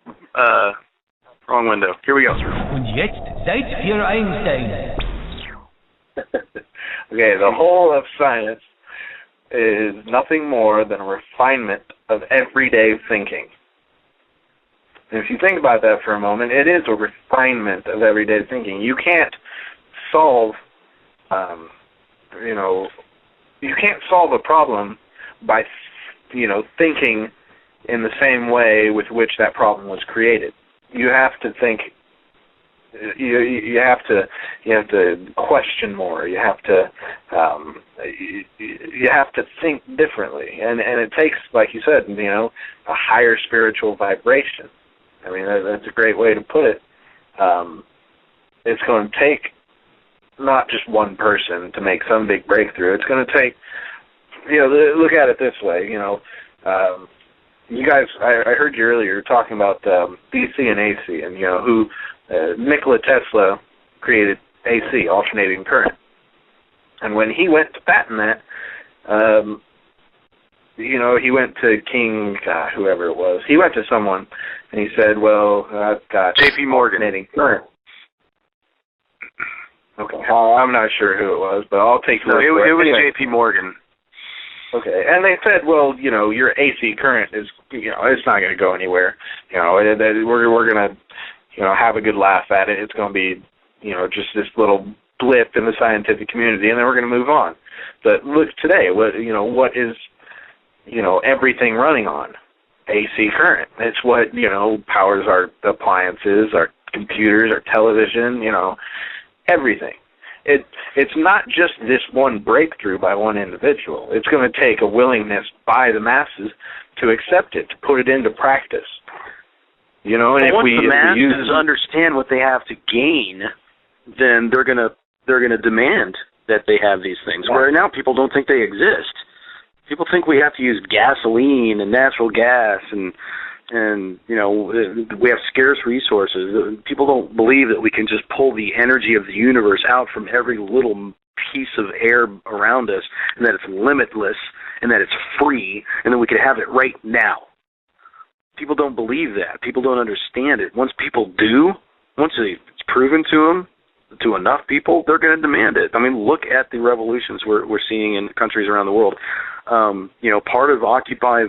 window. Here we go.
Und jetzt Zeit für Einstein.
Okay, the whole of science is nothing more than a refinement of everyday thinking. And if you think about that for a moment, it is a refinement of everyday thinking. You can't solve, you can't solve a problem by, thinking in the same way with which that problem was created. You have to think. You have to question more. You have to think differently, and it takes, like you said, a higher spiritual vibration. I mean, that's a great way to put it. It's going to take not just one person to make some big breakthrough. It's going to take, look at it this way. You guys, I heard you earlier talking about DC and AC, and who. Nikola Tesla created AC, alternating current. And when he went to patent that, he went to King, whoever it was. He went to someone, and he said, well, I've got
J.P. Morgan.
Alternating current. Okay, I'm not sure who it was, but I'll take your word.
It was anyway. J.P. Morgan.
Okay, and they said, well, your AC current is, it's not going to go anywhere. We're going to have a good laugh at it. It's going to be, just this little blip in the scientific community, and then we're going to move on. But look today, what is, everything running on? AC current. It's what, powers our appliances, our computers, our television, everything. It's not just this one breakthrough by one individual. It's going to take a willingness by the masses to accept it, to put it into practice. And if
once the masses understand what they have to gain, then they're gonna demand that they have these things. Yeah. Where now people don't think they exist. People think we have to use gasoline and natural gas and we have scarce resources. People don't believe that we can just pull the energy of the universe out from every little piece of air around us, and that it's limitless and that it's free, and that we could have it right now. People don't believe that. People don't understand it. Once people do, once it's proven to them, to enough people, they're going to demand it. I mean, look at the revolutions we're seeing in countries around the world. Part of Occupy,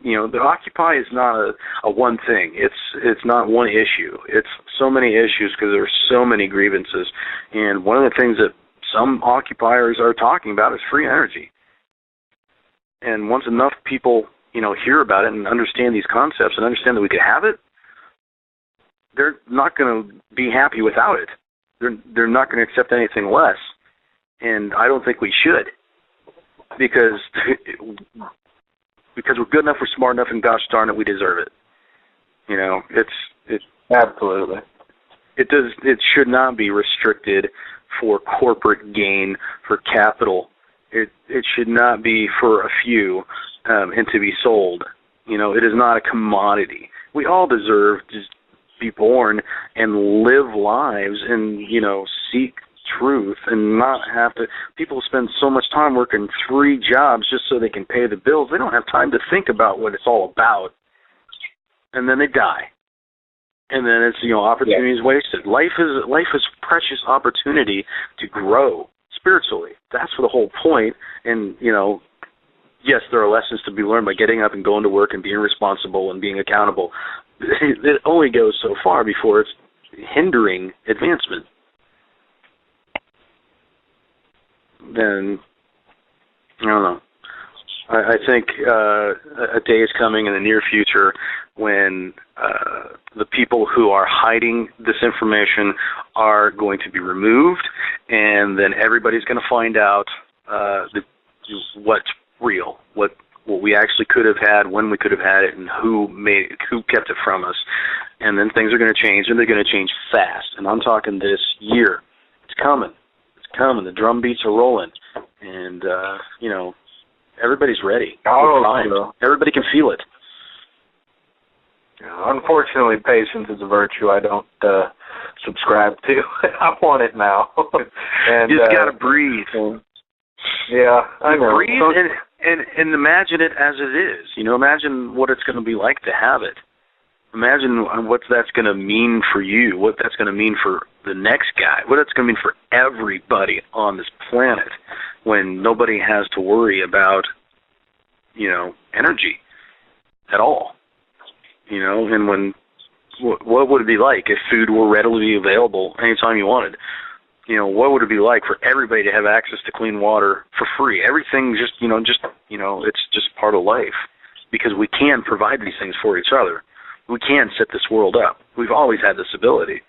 the Occupy is not a one thing. It's not one issue. It's so many issues because there are so many grievances. And one of the things that some occupiers are talking about is free energy. And once enough people hear about it and understand these concepts and understand that we could have it, they're not going to be happy without it. They're not going to accept anything less. And I don't think we should, because we're good enough, we're smart enough, and gosh darn it, we deserve it. It's
absolutely.
It should not be restricted for corporate gain, for capital. It should not be for a few and to be sold. It is not a commodity. We all deserve just be born and live lives and, seek truth and not have to. People spend so much time working 3 jobs just so they can pay the bills. They don't have time to think about what it's all about. And then they die. And then it's, opportunity is wasted. Life is precious opportunity to grow spiritually. That's the whole point. And, yes, there are lessons to be learned by getting up and going to work and being responsible and being accountable. It only goes so far before it's hindering advancement. Then, I don't know. I think a day is coming in the near future when the people who are hiding this information are going to be removed, and then everybody's going to find out what's real, what we actually could have had, when we could have had it, and who kept it from us. And then things are going to change, and they're going to change fast. And I'm talking this year. It's coming. It's coming. The drum beats are rolling, and everybody's ready. Everybody can feel it.
Unfortunately, patience is a virtue I don't subscribe to. I want it now. And
you just got to breathe.
Yeah, I know.
Breathe and imagine it as it is. Imagine what it's going to be like to have it. Imagine what that's going to mean for you, what that's going to mean for the next guy, what it's going to mean for everybody on this planet when nobody has to worry about, energy at all. And when, what would it be like if food were readily available anytime you wanted? What would it be like for everybody to have access to clean water for free? Everything it's just part of life because we can provide these things for each other. We can set this world up. We've always had this ability,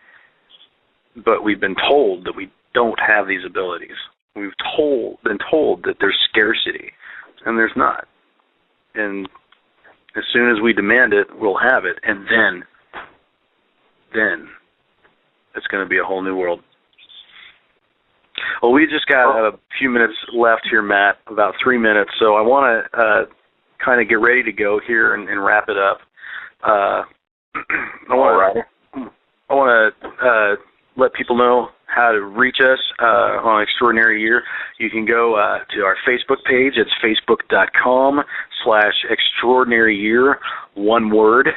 but we've been told that we don't have these abilities. We've been told that there's scarcity, and there's not. And as soon as we demand it, we'll have it, and then it's going to be a whole new world. Well, we just got a few minutes left here, Matt, about 3 minutes, so I want to kind of get ready to go here and wrap it up. I want to let people know how to reach us on Extraordinary Year. You can go to our Facebook page. It's facebook.com/extraordinaryyear, one word.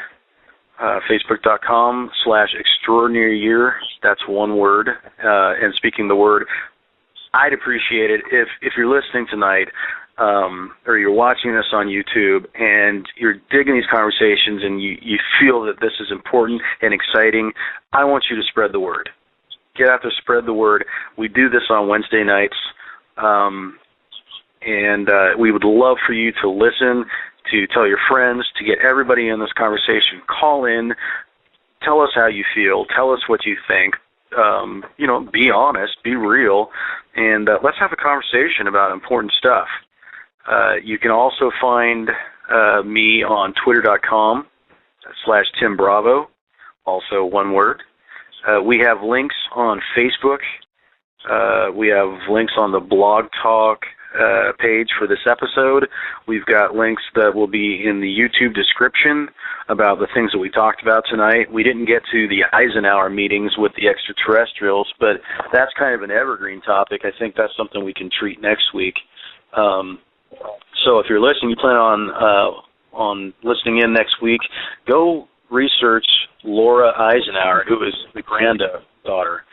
Facebook.com/extraordinaryyear. That's one word. And speaking the word, I'd appreciate it if you're listening tonight or you're watching this on YouTube and you're digging these conversations and you feel that this is important and exciting, I want you to spread the word. Get out there, spread the word. We do this on Wednesday nights, and we would love for you to listen, to tell your friends, to get everybody in this conversation. Call in, tell us how you feel, tell us what you think. Be honest, be real, and let's have a conversation about important stuff. You can also find me on twitter.com/Tim Bravo, also one word. We have links on Facebook. We have links on the Blog Talk page for this episode. We've got links that will be in the YouTube description about the things that we talked about tonight. We didn't get to the Eisenhower meetings with the extraterrestrials, but that's kind of an evergreen topic. I think that's something we can treat next week. So if you're listening, you plan on listening in next week, go research Laura Eisenhower, who is the granddaughter.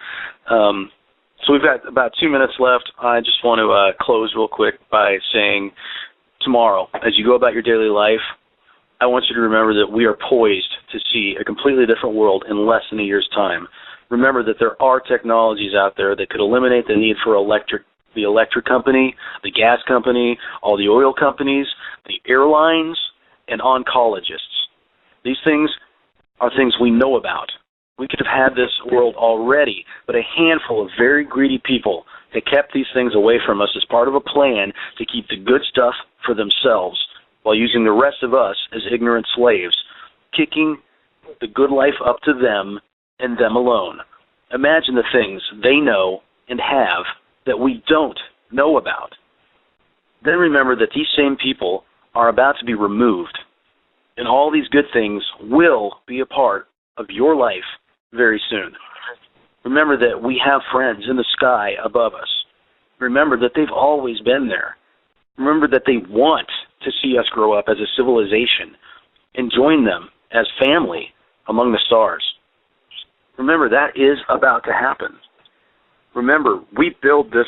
So we've got about 2 minutes left. I just want to close real quick by saying tomorrow, as you go about your daily life, I want you to remember that we are poised to see a completely different world in less than a year's time. Remember that there are technologies out there that could eliminate the need for the electric company, the gas company, all the oil companies, the airlines, and oncologists. These things are things we know about. We could have had this world already, but a handful of very greedy people had kept these things away from us as part of a plan to keep the good stuff for themselves while using the rest of us as ignorant slaves, kicking the good life up to them and them alone. Imagine the things they know and have that we don't know about. Then remember that these same people are about to be removed, and all these good things will be a part of your life very soon. Remember that we have friends in the sky above us. Remember that they've always been there. Remember that they want to see us grow up as a civilization and join them as family among the stars. Remember, that is about to happen. Remember, we build this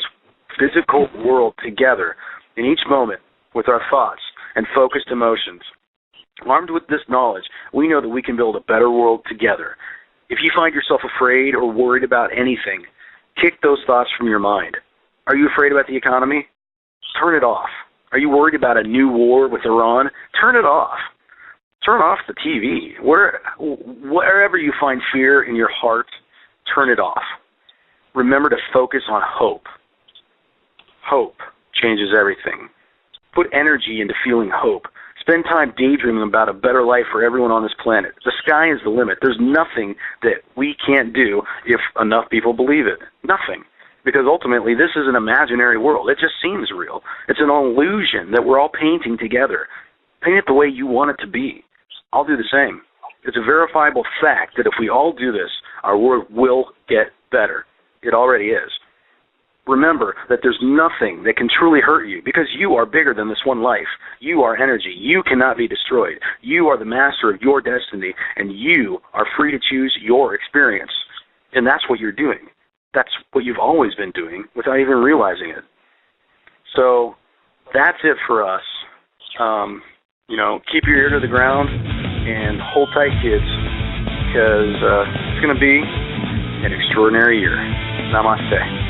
physical world together in each moment with our thoughts and focused emotions. Armed with this knowledge, we know that we can build a better world together. If you find yourself afraid or worried about anything, kick those thoughts from your mind. Are you afraid about the economy? Turn it off. Are you worried about a new war with Iran? Turn it off. Turn off the TV. Wherever you find fear in your heart, turn it off. Remember to focus on hope. Hope changes everything. Put energy into feeling hope. Spend time daydreaming about a better life for everyone on this planet. The sky is the limit. There's nothing that we can't do if enough people believe it. Nothing. Because ultimately, this is an imaginary world. It just seems real. It's an illusion that we're all painting together. Paint it the way you want it to be. I'll do the same. It's a verifiable fact that if we all do this, our world will get better. It already is. Remember that there's nothing that can truly hurt you because you are bigger than this one life. You are energy. You cannot be destroyed. You are the master of your destiny, and you are free to choose your experience. And that's what you're doing. That's what you've always been doing without even realizing it. So that's it for us. Keep your ear to the ground and hold tight, kids, because it's going to be an extraordinary year. Namaste.